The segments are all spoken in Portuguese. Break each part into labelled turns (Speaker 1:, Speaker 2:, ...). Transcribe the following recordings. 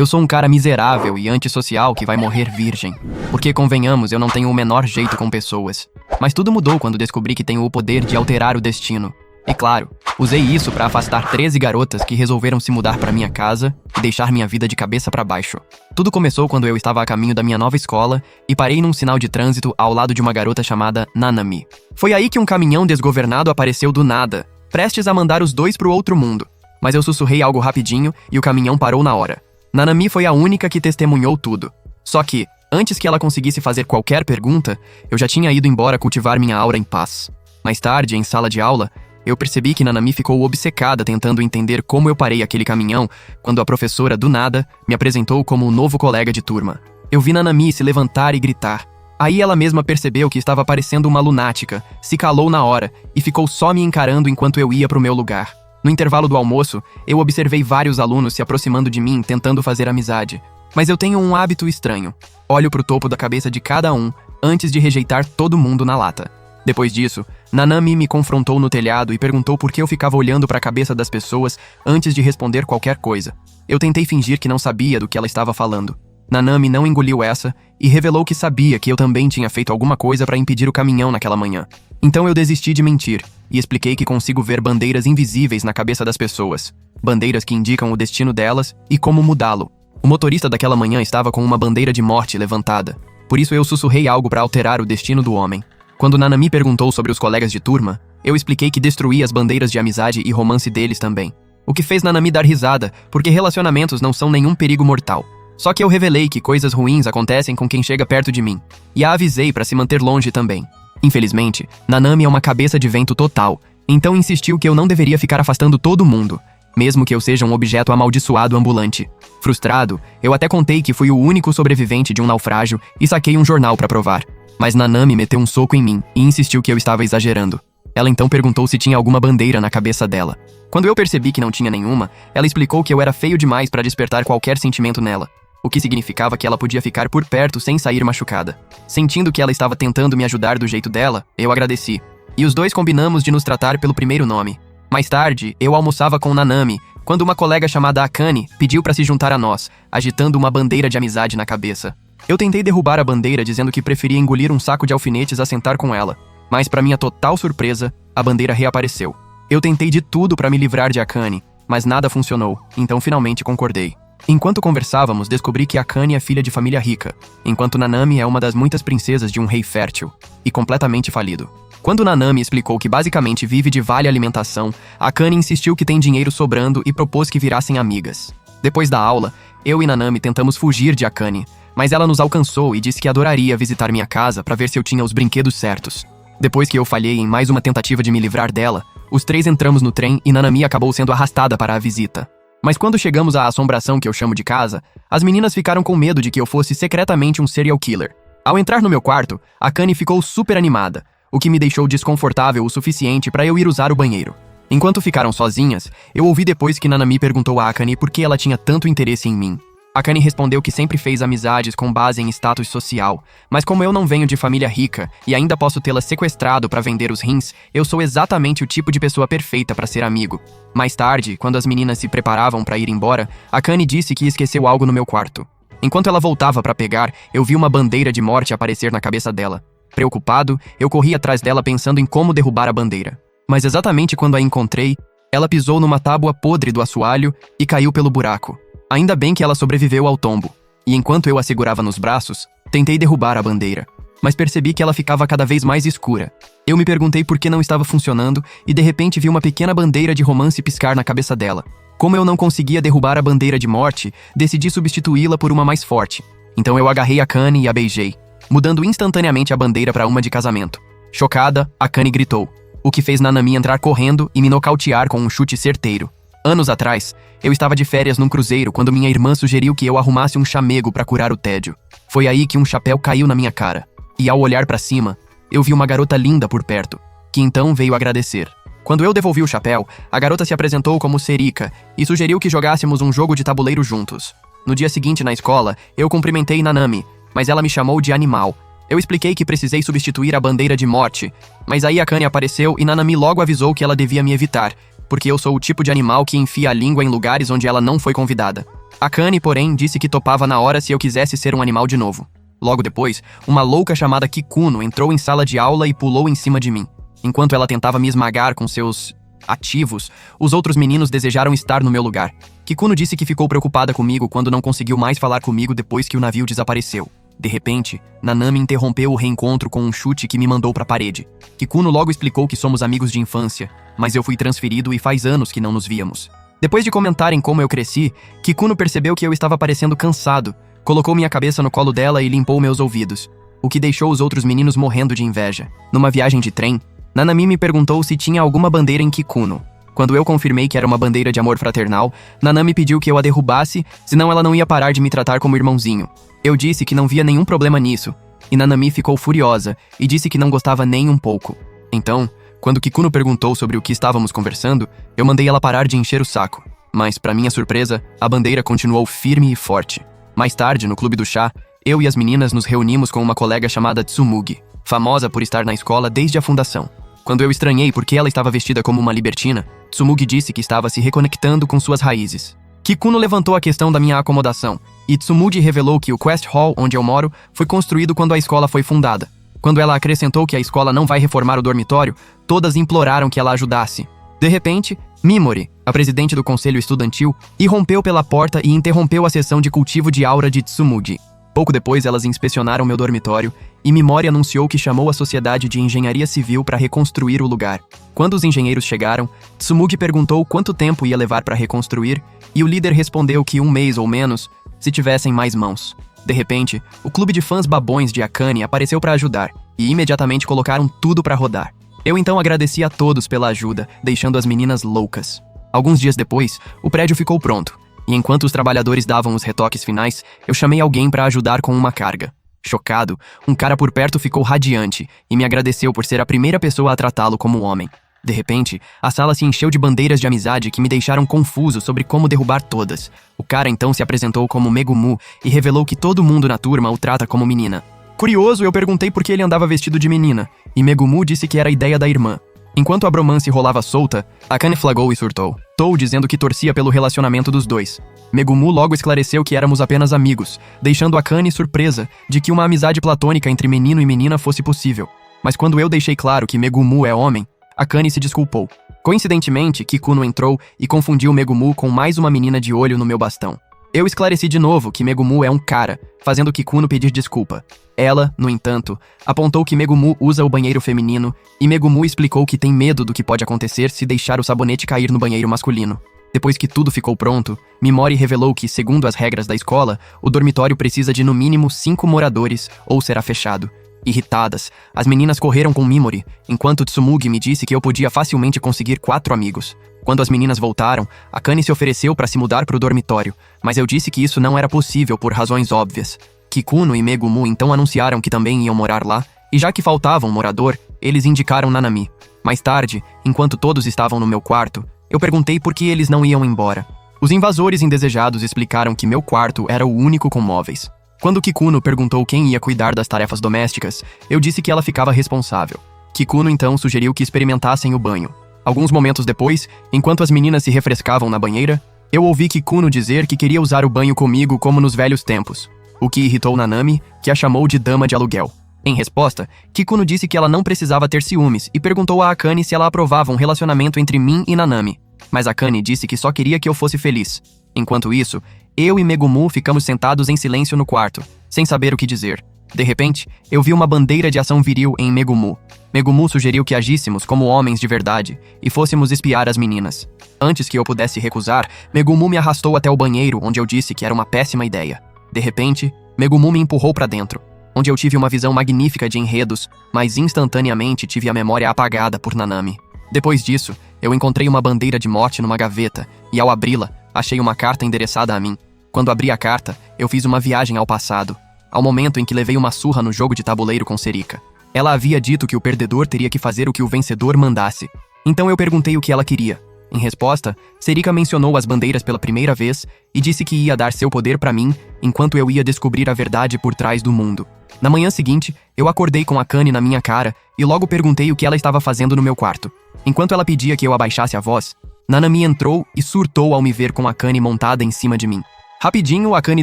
Speaker 1: Eu sou um cara miserável e antissocial que vai morrer virgem. Porque, convenhamos, eu não tenho o menor jeito com pessoas. Mas tudo mudou quando descobri que tenho o poder de alterar o destino. E claro, usei isso pra afastar 13 garotas que resolveram se mudar pra minha casa e deixar minha vida de cabeça pra baixo. Tudo começou quando eu estava a caminho da minha nova escola e parei num sinal de trânsito ao lado de uma garota chamada Nanami. Foi aí que um caminhão desgovernado apareceu do nada, prestes a mandar os dois pro outro mundo. Mas eu sussurrei algo rapidinho e o caminhão parou na hora. Nanami foi a única que testemunhou tudo. Só que, antes que ela conseguisse fazer qualquer pergunta, eu já tinha ido embora cultivar minha aura em paz. Mais tarde, em sala de aula, eu percebi que Nanami ficou obcecada tentando entender como eu parei aquele caminhão quando a professora, do nada, me apresentou como um novo colega de turma. Eu vi Nanami se levantar e gritar. Aí ela mesma percebeu que estava parecendo uma lunática, se calou na hora e ficou só me encarando enquanto eu ia pro meu lugar. No intervalo do almoço, eu observei vários alunos se aproximando de mim tentando fazer amizade. Mas eu tenho um hábito estranho. Olho pro topo da cabeça de cada um antes de rejeitar todo mundo na lata. Depois disso, Nanami me confrontou no telhado e perguntou por que eu ficava olhando para a cabeça das pessoas antes de responder qualquer coisa. Eu tentei fingir que não sabia do que ela estava falando. Nanami não engoliu essa e revelou que sabia que eu também tinha feito alguma coisa para impedir o caminhão naquela manhã. Então eu desisti de mentir e expliquei que consigo ver bandeiras invisíveis na cabeça das pessoas. Bandeiras que indicam o destino delas e como mudá-lo. O motorista daquela manhã estava com uma bandeira de morte levantada. Por isso eu sussurrei algo para alterar o destino do homem. Quando Nanami perguntou sobre os colegas de turma, eu expliquei que destruí as bandeiras de amizade e romance deles também. O que fez Nanami dar risada, porque relacionamentos não são nenhum perigo mortal. Só que eu revelei que coisas ruins acontecem com quem chega perto de mim, e a avisei para se manter longe também. Infelizmente, Nanami é uma cabeça de vento total, então insistiu que eu não deveria ficar afastando todo mundo, mesmo que eu seja um objeto amaldiçoado ambulante. Frustrado, eu até contei que fui o único sobrevivente de um naufrágio e saquei um jornal para provar. Mas Nanami meteu um soco em mim e insistiu que eu estava exagerando. Ela então perguntou se tinha alguma bandeira na cabeça dela. Quando eu percebi que não tinha nenhuma, ela explicou que eu era feio demais para despertar qualquer sentimento nela, o que significava que ela podia ficar por perto sem sair machucada. Sentindo que ela estava tentando me ajudar do jeito dela, eu agradeci. E os dois combinamos de nos tratar pelo primeiro nome. Mais tarde, eu almoçava com Nanami, quando uma colega chamada Akane pediu para se juntar a nós, agitando uma bandeira de amizade na cabeça. Eu tentei derrubar a bandeira dizendo que preferia engolir um saco de alfinetes a sentar com ela, mas para minha total surpresa, a bandeira reapareceu. Eu tentei de tudo para me livrar de Akane, mas nada funcionou, então finalmente concordei. Enquanto conversávamos, descobri que Akane é filha de família rica, enquanto Nanami é uma das muitas princesas de um rei fértil, e completamente falido. Quando Nanami explicou que basicamente vive de vale alimentação, Akane insistiu que tem dinheiro sobrando e propôs que virassem amigas. Depois da aula, eu e Nanami tentamos fugir de Akane, mas ela nos alcançou e disse que adoraria visitar minha casa para ver se eu tinha os brinquedos certos. Depois que eu falhei em mais uma tentativa de me livrar dela, os três entramos no trem e Nanami acabou sendo arrastada para a visita. Mas quando chegamos à assombração que eu chamo de casa, as meninas ficaram com medo de que eu fosse secretamente um serial killer. Ao entrar no meu quarto, Akane ficou super animada, o que me deixou desconfortável o suficiente para eu ir usar o banheiro. Enquanto ficaram sozinhas, eu ouvi depois que Nanami perguntou a Akane por que ela tinha tanto interesse em mim. Akane respondeu que sempre fez amizades com base em status social, mas como eu não venho de família rica e ainda posso tê-la sequestrado para vender os rins, eu sou exatamente o tipo de pessoa perfeita para ser amigo. Mais tarde, quando as meninas se preparavam para ir embora, Akane disse que esqueceu algo no meu quarto. Enquanto ela voltava para pegar, eu vi uma bandeira de morte aparecer na cabeça dela. Preocupado, eu corri atrás dela pensando em como derrubar a bandeira. Mas exatamente quando a encontrei, ela pisou numa tábua podre do assoalho e caiu pelo buraco. Ainda bem que ela sobreviveu ao tombo, e enquanto eu a segurava nos braços, tentei derrubar a bandeira, mas percebi que ela ficava cada vez mais escura. Eu me perguntei por que não estava funcionando e de repente vi uma pequena bandeira de romance piscar na cabeça dela. Como eu não conseguia derrubar a bandeira de morte, decidi substituí-la por uma mais forte. Então eu agarrei Akane e a beijei, mudando instantaneamente a bandeira para uma de casamento. Chocada, Akane gritou, o que fez Nanami entrar correndo e me nocautear com um chute certeiro. Anos atrás, eu estava de férias num cruzeiro quando minha irmã sugeriu que eu arrumasse um chamego para curar o tédio. Foi aí que um chapéu caiu na minha cara. E ao olhar para cima, eu vi uma garota linda por perto, que então veio agradecer. Quando eu devolvi o chapéu, a garota se apresentou como Serika e sugeriu que jogássemos um jogo de tabuleiro juntos. No dia seguinte na escola, eu cumprimentei Nanami, mas ela me chamou de animal. Eu expliquei que precisei substituir a bandeira de morte, mas aí Akane apareceu e Nanami logo avisou que ela devia me evitar, porque eu sou o tipo de animal que enfia a língua em lugares onde ela não foi convidada. Akane, porém, disse que topava na hora se eu quisesse ser um animal de novo. Logo depois, uma louca chamada Kikuno entrou em sala de aula e pulou em cima de mim. Enquanto ela tentava me esmagar com seus ativos, os outros meninos desejaram estar no meu lugar. Kikuno disse que ficou preocupada comigo quando não conseguiu mais falar comigo depois que o navio desapareceu. De repente, Nanami interrompeu o reencontro com um chute que me mandou para a parede. Kikuno logo explicou que somos amigos de infância, mas eu fui transferido e faz anos que não nos víamos. Depois de comentarem como eu cresci, Kikuno percebeu que eu estava parecendo cansado, colocou minha cabeça no colo dela e limpou meus ouvidos, o que deixou os outros meninos morrendo de inveja. Numa viagem de trem, Nanami me perguntou se tinha alguma bandeira em Kikuno. Quando eu confirmei que era uma bandeira de amor fraternal, Nanami pediu que eu a derrubasse, senão ela não ia parar de me tratar como irmãozinho. Eu disse que não via nenhum problema nisso, e Nanami ficou furiosa e disse que não gostava nem um pouco. Então, quando Kikuno perguntou sobre o que estávamos conversando, eu mandei ela parar de encher o saco. Mas, para minha surpresa, a bandeira continuou firme e forte. Mais tarde, no clube do chá, eu e as meninas nos reunimos com uma colega chamada Tsumugi, famosa por estar na escola desde a fundação. Quando eu estranhei por que ela estava vestida como uma libertina, Tsumugi disse que estava se reconectando com suas raízes. Kikuno levantou a questão da minha acomodação, e Tsumugi revelou que o Quest Hall, onde eu moro, foi construído quando a escola foi fundada. Quando ela acrescentou que a escola não vai reformar o dormitório, todas imploraram que ela ajudasse. De repente, Mimori, a presidente do conselho estudantil, irrompeu pela porta e interrompeu a sessão de cultivo de aura de Tsumugi. Pouco depois, elas inspecionaram meu dormitório e Mimori anunciou que chamou a Sociedade de Engenharia Civil para reconstruir o lugar. Quando os engenheiros chegaram, Tsumugi perguntou quanto tempo ia levar para reconstruir e o líder respondeu que 1 mês ou menos, se tivessem mais mãos. De repente, o clube de fãs babões de Akane apareceu para ajudar e imediatamente colocaram tudo para rodar. Eu então agradeci a todos pela ajuda, deixando as meninas loucas. Alguns dias depois, o prédio ficou pronto, e enquanto os trabalhadores davam os retoques finais, eu chamei alguém para ajudar com uma carga. Chocado, um cara por perto ficou radiante e me agradeceu por ser a primeira pessoa a tratá-lo como homem. De repente, a sala se encheu de bandeiras de amizade que me deixaram confuso sobre como derrubar todas. O cara então se apresentou como Megumu e revelou que todo mundo na turma o trata como menina. Curioso, eu perguntei por que ele andava vestido de menina, e Megumu disse que era ideia da irmã. Enquanto a bromance rolava solta, Akane flagou e surtou, dizendo que torcia pelo relacionamento dos dois. Megumu logo esclareceu que éramos apenas amigos, deixando Akane surpresa de que uma amizade platônica entre menino e menina fosse possível. Mas quando eu deixei claro que Megumu é homem, Akane se desculpou. Coincidentemente, Kikuno entrou e confundiu Megumu com mais uma menina de olho no meu bastão. Eu esclareci de novo que Megumu é um cara, fazendo Kikuno pedir desculpa. Ela, no entanto, apontou que Megumu usa o banheiro feminino e Megumu explicou que tem medo do que pode acontecer se deixar o sabonete cair no banheiro masculino. Depois que tudo ficou pronto, Mimori revelou que, segundo as regras da escola, o dormitório precisa de no mínimo 5 moradores ou será fechado. Irritadas, as meninas correram com Mimori, enquanto Tsumugi me disse que eu podia facilmente conseguir 4 amigos. Quando as meninas voltaram, Akane se ofereceu para se mudar para o dormitório, mas eu disse que isso não era possível por razões óbvias. Kikuno e Megumu então anunciaram que também iam morar lá, e já que faltava um morador, eles indicaram Nanami. Mais tarde, enquanto todos estavam no meu quarto, eu perguntei por que eles não iam embora. Os invasores indesejados explicaram que meu quarto era o único com móveis. Quando Kikuno perguntou quem ia cuidar das tarefas domésticas, eu disse que ela ficava responsável. Kikuno então sugeriu que experimentassem o banho. Alguns momentos depois, enquanto as meninas se refrescavam na banheira, eu ouvi Kikuno dizer que queria usar o banho comigo como nos velhos tempos, o que irritou Nanami, que a chamou de dama de aluguel. Em resposta, Kikuno disse que ela não precisava ter ciúmes e perguntou a Akane se ela aprovava um relacionamento entre mim e Nanami. Mas Akane disse que só queria que eu fosse feliz. Enquanto isso, eu e Megumu ficamos sentados em silêncio no quarto, sem saber o que dizer. De repente, eu vi uma bandeira de ação viril em Megumu. Megumu sugeriu que agíssemos como homens de verdade e fôssemos espiar as meninas. Antes que eu pudesse recusar, Megumu me arrastou até o banheiro, onde eu disse que era uma péssima ideia. De repente, Megumu me empurrou para dentro, onde eu tive uma visão magnífica de enredos, mas instantaneamente tive a memória apagada por Nanami. Depois disso, eu encontrei uma bandeira de morte numa gaveta e, ao abri-la, achei uma carta endereçada a mim. Quando abri a carta, eu fiz uma viagem ao passado, ao momento em que levei uma surra no jogo de tabuleiro com Serika. Ela havia dito que o perdedor teria que fazer o que o vencedor mandasse. Então eu perguntei o que ela queria. Em resposta, Serika mencionou as bandeiras pela primeira vez e disse que ia dar seu poder para mim enquanto eu ia descobrir a verdade por trás do mundo. Na manhã seguinte, eu acordei com Akane na minha cara e logo perguntei o que ela estava fazendo no meu quarto. Enquanto ela pedia que eu abaixasse a voz, Nanami entrou e surtou ao me ver com Akane montada em cima de mim. Rapidinho, Akane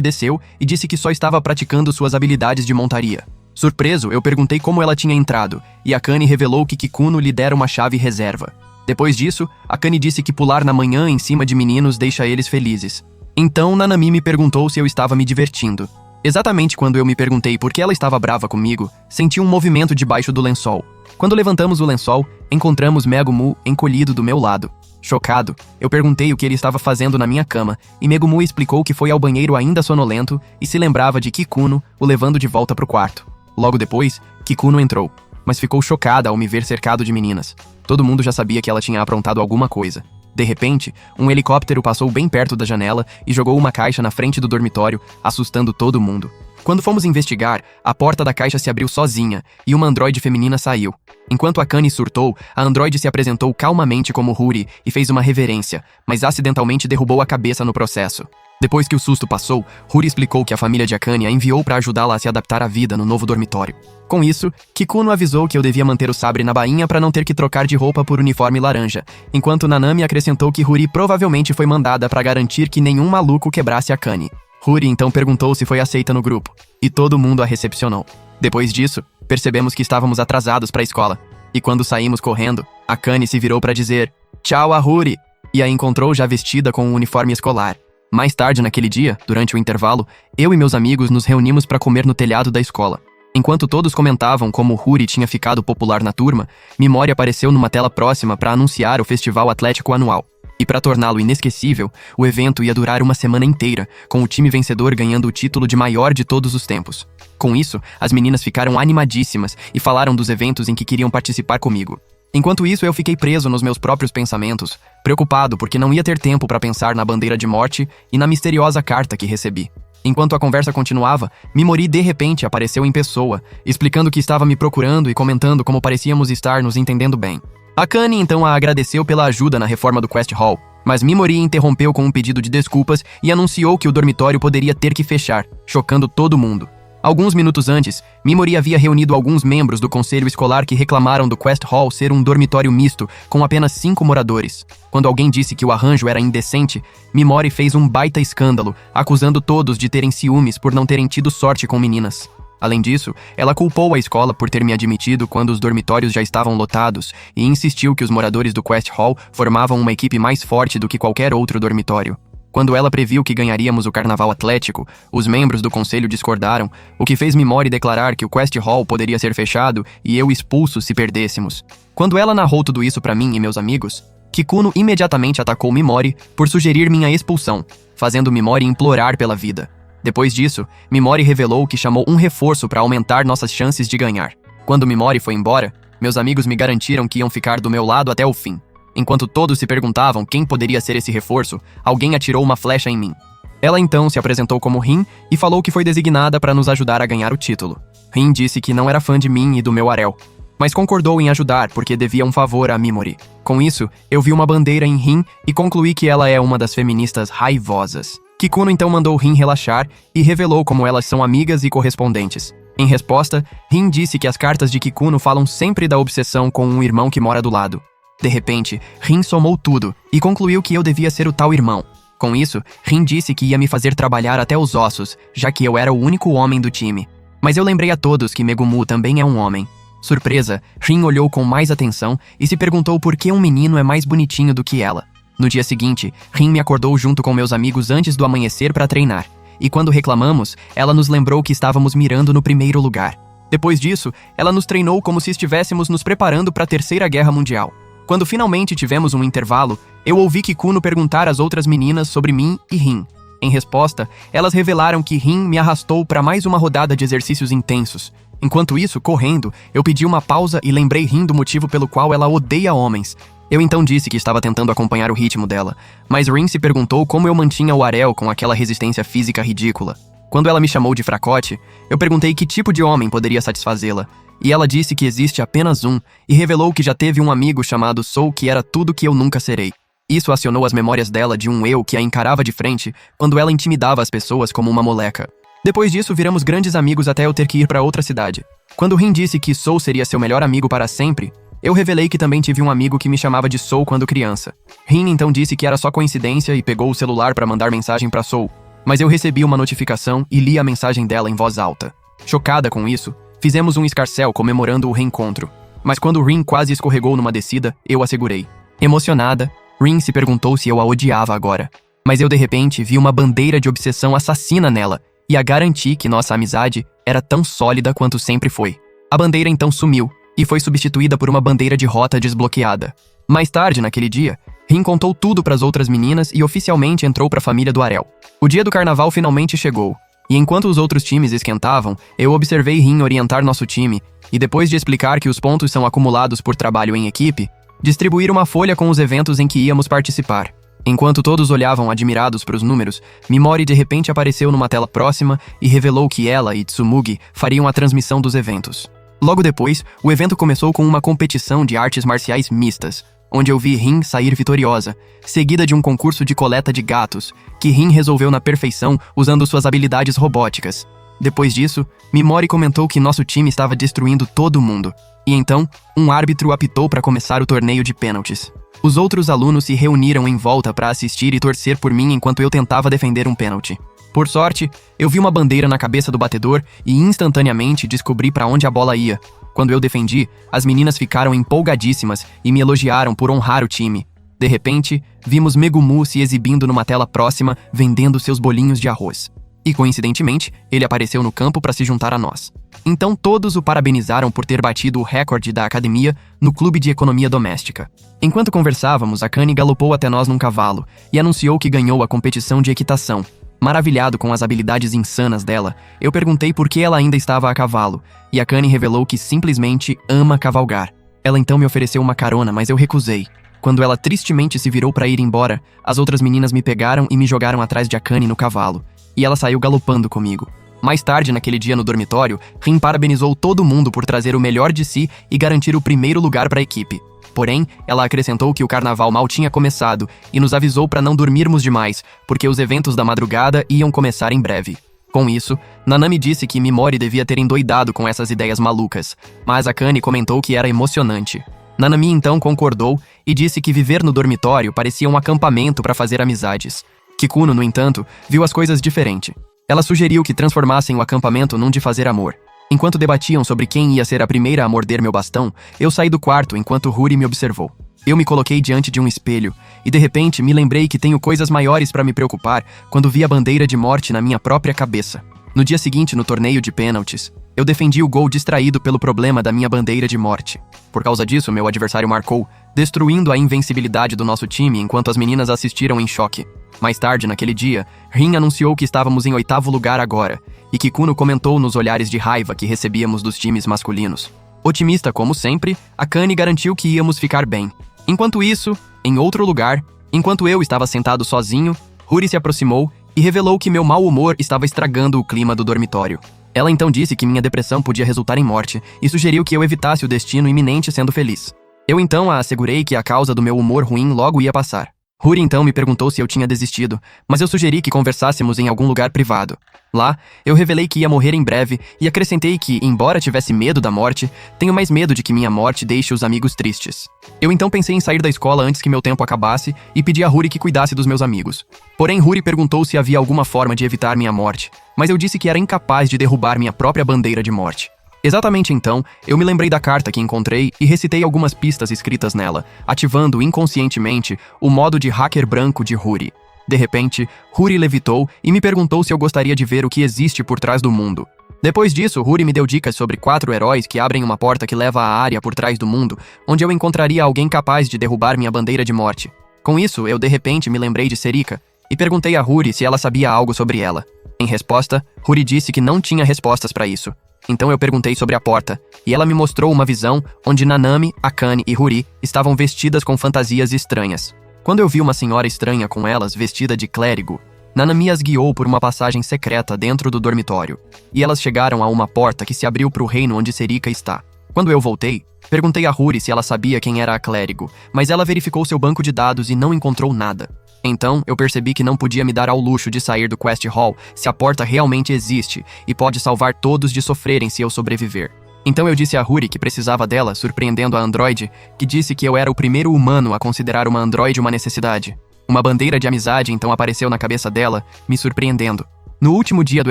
Speaker 1: desceu e disse que só estava praticando suas habilidades de montaria. Surpreso, eu perguntei como ela tinha entrado, e Akane revelou que Kikuno lhe dera uma chave reserva. Depois disso, Akane disse que pular na manhã em cima de meninos deixa eles felizes. Então, Nanami me perguntou se eu estava me divertindo. Exatamente quando eu me perguntei por que ela estava brava comigo, senti um movimento debaixo do lençol. Quando levantamos o lençol, encontramos Megumu encolhido do meu lado. Chocado, eu perguntei o que ele estava fazendo na minha cama, e Megumu explicou que foi ao banheiro ainda sonolento e se lembrava de Kikuno o levando de volta para o quarto. Logo depois, Kikuno entrou, mas ficou chocada ao me ver cercado de meninas. Todo mundo já sabia que ela tinha aprontado alguma coisa. De repente, um helicóptero passou bem perto da janela e jogou uma caixa na frente do dormitório, assustando todo mundo. Quando fomos investigar, a porta da caixa se abriu sozinha e uma androide feminina saiu. Enquanto Akane surtou, a androide se apresentou calmamente como Huri e fez uma reverência, mas acidentalmente derrubou a cabeça no processo. Depois que o susto passou, Huri explicou que a família de Akane a enviou para ajudá-la a se adaptar à vida no novo dormitório. Com isso, Kikuno avisou que eu devia manter o sabre na bainha para não ter que trocar de roupa por uniforme laranja, enquanto Nanami acrescentou que Huri provavelmente foi mandada para garantir que nenhum maluco quebrasse Akane. Huri então perguntou se foi aceita no grupo, e todo mundo a recepcionou. Depois disso, percebemos que estávamos atrasados para a escola, e quando saímos correndo, Akane se virou para dizer "Tchau a Huri", e a encontrou já vestida com um uniforme escolar. Mais tarde naquele dia, durante o intervalo, eu e meus amigos nos reunimos para comer no telhado da escola. Enquanto todos comentavam como Huri tinha ficado popular na turma, Mimori apareceu numa tela próxima para anunciar o Festival Atlético Anual. E para torná-lo inesquecível, o evento ia durar uma semana inteira, com o time vencedor ganhando o título de maior de todos os tempos. Com isso, as meninas ficaram animadíssimas e falaram dos eventos em que queriam participar comigo. Enquanto isso, eu fiquei preso nos meus próprios pensamentos, preocupado porque não ia ter tempo para pensar na bandeira de morte e na misteriosa carta que recebi. Enquanto a conversa continuava, Mimori de repente apareceu em pessoa, explicando que estava me procurando e comentando como parecíamos estar nos entendendo bem. Akane então a agradeceu pela ajuda na reforma do Quest Hall, mas Mimori interrompeu com um pedido de desculpas e anunciou que o dormitório poderia ter que fechar, chocando todo mundo. Alguns minutos antes, Mimori havia reunido alguns membros do conselho escolar que reclamaram do Quest Hall ser um dormitório misto, com apenas 5 moradores. Quando alguém disse que o arranjo era indecente, Mimori fez um baita escândalo, acusando todos de terem ciúmes por não terem tido sorte com meninas. Além disso, ela culpou a escola por ter me admitido quando os dormitórios já estavam lotados e insistiu que os moradores do Quest Hall formavam uma equipe mais forte do que qualquer outro dormitório. Quando ela previu que ganharíamos o Carnaval Atlético, os membros do conselho discordaram, o que fez Mimori declarar que o Quest Hall poderia ser fechado e eu expulso se perdêssemos. Quando ela narrou tudo isso para mim e meus amigos, Kikuno imediatamente atacou Mimori por sugerir minha expulsão, fazendo Mimori implorar pela vida. Depois disso, Mimori revelou que chamou um reforço para aumentar nossas chances de ganhar. Quando Mimori foi embora, meus amigos me garantiram que iam ficar do meu lado até o fim. Enquanto todos se perguntavam quem poderia ser esse reforço, alguém atirou uma flecha em mim. Ela então se apresentou como Rin e falou que foi designada para nos ajudar a ganhar o título. Rin disse que não era fã de mim e do meu Arel, mas concordou em ajudar porque devia um favor a Mimori. Com isso, eu vi uma bandeira em Rin e concluí que ela é uma das feministas raivosas. Kikuno então mandou Rin relaxar e revelou como elas são amigas e correspondentes. Em resposta, Rin disse que as cartas de Kikuno falam sempre da obsessão com um irmão que mora do lado. De repente, Rin somou tudo e concluiu que eu devia ser o tal irmão. Com isso, Rin disse que ia me fazer trabalhar até os ossos, já que eu era o único homem do time. Mas eu lembrei a todos que Megumu também é um homem. Surpresa, Rin olhou com mais atenção e se perguntou por que um menino é mais bonitinho do que ela. No dia seguinte, Rin me acordou junto com meus amigos antes do amanhecer para treinar. E quando reclamamos, ela nos lembrou que estávamos mirando no primeiro lugar. Depois disso, ela nos treinou como se estivéssemos nos preparando para a Terceira Guerra Mundial. Quando finalmente tivemos um intervalo, eu ouvi Kikuno perguntar às outras meninas sobre mim e Rin. Em resposta, elas revelaram que Rin me arrastou para mais uma rodada de exercícios intensos. Enquanto isso, correndo, eu pedi uma pausa e lembrei Rin do motivo pelo qual ela odeia homens. Eu então disse que estava tentando acompanhar o ritmo dela, mas Rin se perguntou como eu mantinha o Arel com aquela resistência física ridícula. Quando ela me chamou de fracote, eu perguntei que tipo de homem poderia satisfazê-la. E ela disse que existe apenas um, e revelou que já teve um amigo chamado Sou que era tudo que eu nunca serei. Isso acionou as memórias dela de um eu que a encarava de frente quando ela intimidava as pessoas como uma moleca. Depois disso, viramos grandes amigos até eu ter que ir para outra cidade. Quando Rin disse que Sou seria seu melhor amigo para sempre, eu revelei que também tive um amigo que me chamava de Sou quando criança. Rin então disse que era só coincidência e pegou o celular para mandar mensagem para Sou. mas eu recebi uma notificação e li a mensagem dela em voz alta. Chocada com isso, fizemos um escarcéu comemorando o reencontro, mas quando Rin quase escorregou numa descida, eu a segurei. Emocionada, Rin se perguntou se eu a odiava agora, mas eu de repente vi uma bandeira de obsessão assassina nela e a garanti que nossa amizade era tão sólida quanto sempre foi. A bandeira então sumiu e foi substituída por uma bandeira de rota desbloqueada. Mais tarde, naquele dia, Rin contou tudo para as outras meninas e oficialmente entrou para a família do Arel. O dia do carnaval finalmente chegou, e enquanto os outros times esquentavam, eu observei Rin orientar nosso time e depois de explicar que os pontos são acumulados por trabalho em equipe, distribuir uma folha com os eventos em que íamos participar. Enquanto todos olhavam admirados para os números, Mimori de repente apareceu numa tela próxima e revelou que ela e Tsumugi fariam a transmissão dos eventos. Logo depois, o evento começou com uma competição de artes marciais mistas, onde eu vi Rin sair vitoriosa, seguida de um concurso de coleta de gatos, que Rin resolveu na perfeição usando suas habilidades robóticas. Depois disso, Mimori comentou que nosso time estava destruindo todo mundo, e então, um árbitro apitou para começar o torneio de pênaltis. Os outros alunos se reuniram em volta para assistir e torcer por mim enquanto eu tentava defender um pênalti. Por sorte, eu vi uma bandeira na cabeça do batedor e instantaneamente descobri para onde a bola ia. Quando eu defendi, as meninas ficaram empolgadíssimas e me elogiaram por honrar o time. De repente, vimos Megumu se exibindo numa tela próxima, vendendo seus bolinhos de arroz. E coincidentemente, ele apareceu no campo para se juntar a nós. Então todos o parabenizaram por ter batido o recorde da academia no clube de economia doméstica. Enquanto conversávamos, Akane galopou até nós num cavalo e anunciou que ganhou a competição de equitação. Maravilhado com as habilidades insanas dela, eu perguntei por que ela ainda estava a cavalo, e Akane revelou que simplesmente ama cavalgar. Ela então me ofereceu uma carona, mas eu recusei. Quando ela tristemente se virou para ir embora, as outras meninas me pegaram e me jogaram atrás de Akane no cavalo, e ela saiu galopando comigo. Mais tarde, naquele dia no dormitório, Rin parabenizou todo mundo por trazer o melhor de si e garantir o primeiro lugar para a equipe. Porém, ela acrescentou que o carnaval mal tinha começado e nos avisou para não dormirmos demais, porque os eventos da madrugada iam começar em breve. Com isso, Nanami disse que Mimori devia ter endoidado com essas ideias malucas, mas Akane comentou que era emocionante. Nanami então concordou e disse que viver no dormitório parecia um acampamento para fazer amizades. Kikuno, no entanto, viu as coisas diferente. Ela sugeriu que transformassem o acampamento num de fazer amor. Enquanto debatiam sobre quem ia ser a primeira a morder meu bastão, eu saí do quarto enquanto Huri me observou. Eu me coloquei diante de um espelho e de repente me lembrei que tenho coisas maiores para me preocupar quando vi a bandeira de morte na minha própria cabeça. No dia seguinte, no torneio de pênaltis, eu defendi o gol distraído pelo problema da minha bandeira de morte. Por causa disso, meu adversário marcou, destruindo a invencibilidade do nosso time enquanto as meninas assistiram em choque. Mais tarde, naquele dia, Rin anunciou que estávamos em 8º lugar agora, e Kikuno comentou nos olhares de raiva que recebíamos dos times masculinos. Otimista como sempre, Akane garantiu que íamos ficar bem. Enquanto isso, em outro lugar, enquanto eu estava sentado sozinho, Huri se aproximou e revelou que meu mau humor estava estragando o clima do dormitório. Ela então disse que minha depressão podia resultar em morte e sugeriu que eu evitasse o destino iminente sendo feliz. Eu então a assegurei que a causa do meu humor ruim logo ia passar. Huri então me perguntou se eu tinha desistido, mas eu sugeri que conversássemos em algum lugar privado. Lá, eu revelei que ia morrer em breve e acrescentei que, embora tivesse medo da morte, tenho mais medo de que minha morte deixe os amigos tristes. Eu então pensei em sair da escola antes que meu tempo acabasse e pedi a Huri que cuidasse dos meus amigos. Porém, Huri perguntou se havia alguma forma de evitar minha morte, mas eu disse que era incapaz de derrubar minha própria bandeira de morte. Exatamente então, eu me lembrei da carta que encontrei e recitei algumas pistas escritas nela, ativando inconscientemente o modo de hacker branco de Huri. De repente, Huri levitou e me perguntou se eu gostaria de ver o que existe por trás do mundo. Depois disso, Huri me deu dicas sobre 4 heróis que abrem uma porta que leva à área por trás do mundo, onde eu encontraria alguém capaz de derrubar minha bandeira de morte. Com isso, eu de repente me lembrei de Serika e perguntei a Huri se ela sabia algo sobre ela. Em resposta, Huri disse que não tinha respostas para isso. Então eu perguntei sobre a porta, e ela me mostrou uma visão onde Nanami, Akane e Huri estavam vestidas com fantasias estranhas. Quando eu vi uma senhora estranha com elas vestida de clérigo, Nanami as guiou por uma passagem secreta dentro do dormitório, e elas chegaram a uma porta que se abriu para o reino onde Serika está. Quando eu voltei, perguntei a Huri se ela sabia quem era a clérigo, mas ela verificou seu banco de dados e não encontrou nada. Então, eu percebi que não podia me dar ao luxo de sair do Quest Hall se a porta realmente existe e pode salvar todos de sofrerem se eu sobreviver. Então eu disse a Huri que precisava dela, surpreendendo a androide, que disse que eu era o primeiro humano a considerar uma androide uma necessidade. Uma bandeira de amizade então apareceu na cabeça dela, me surpreendendo. No último dia do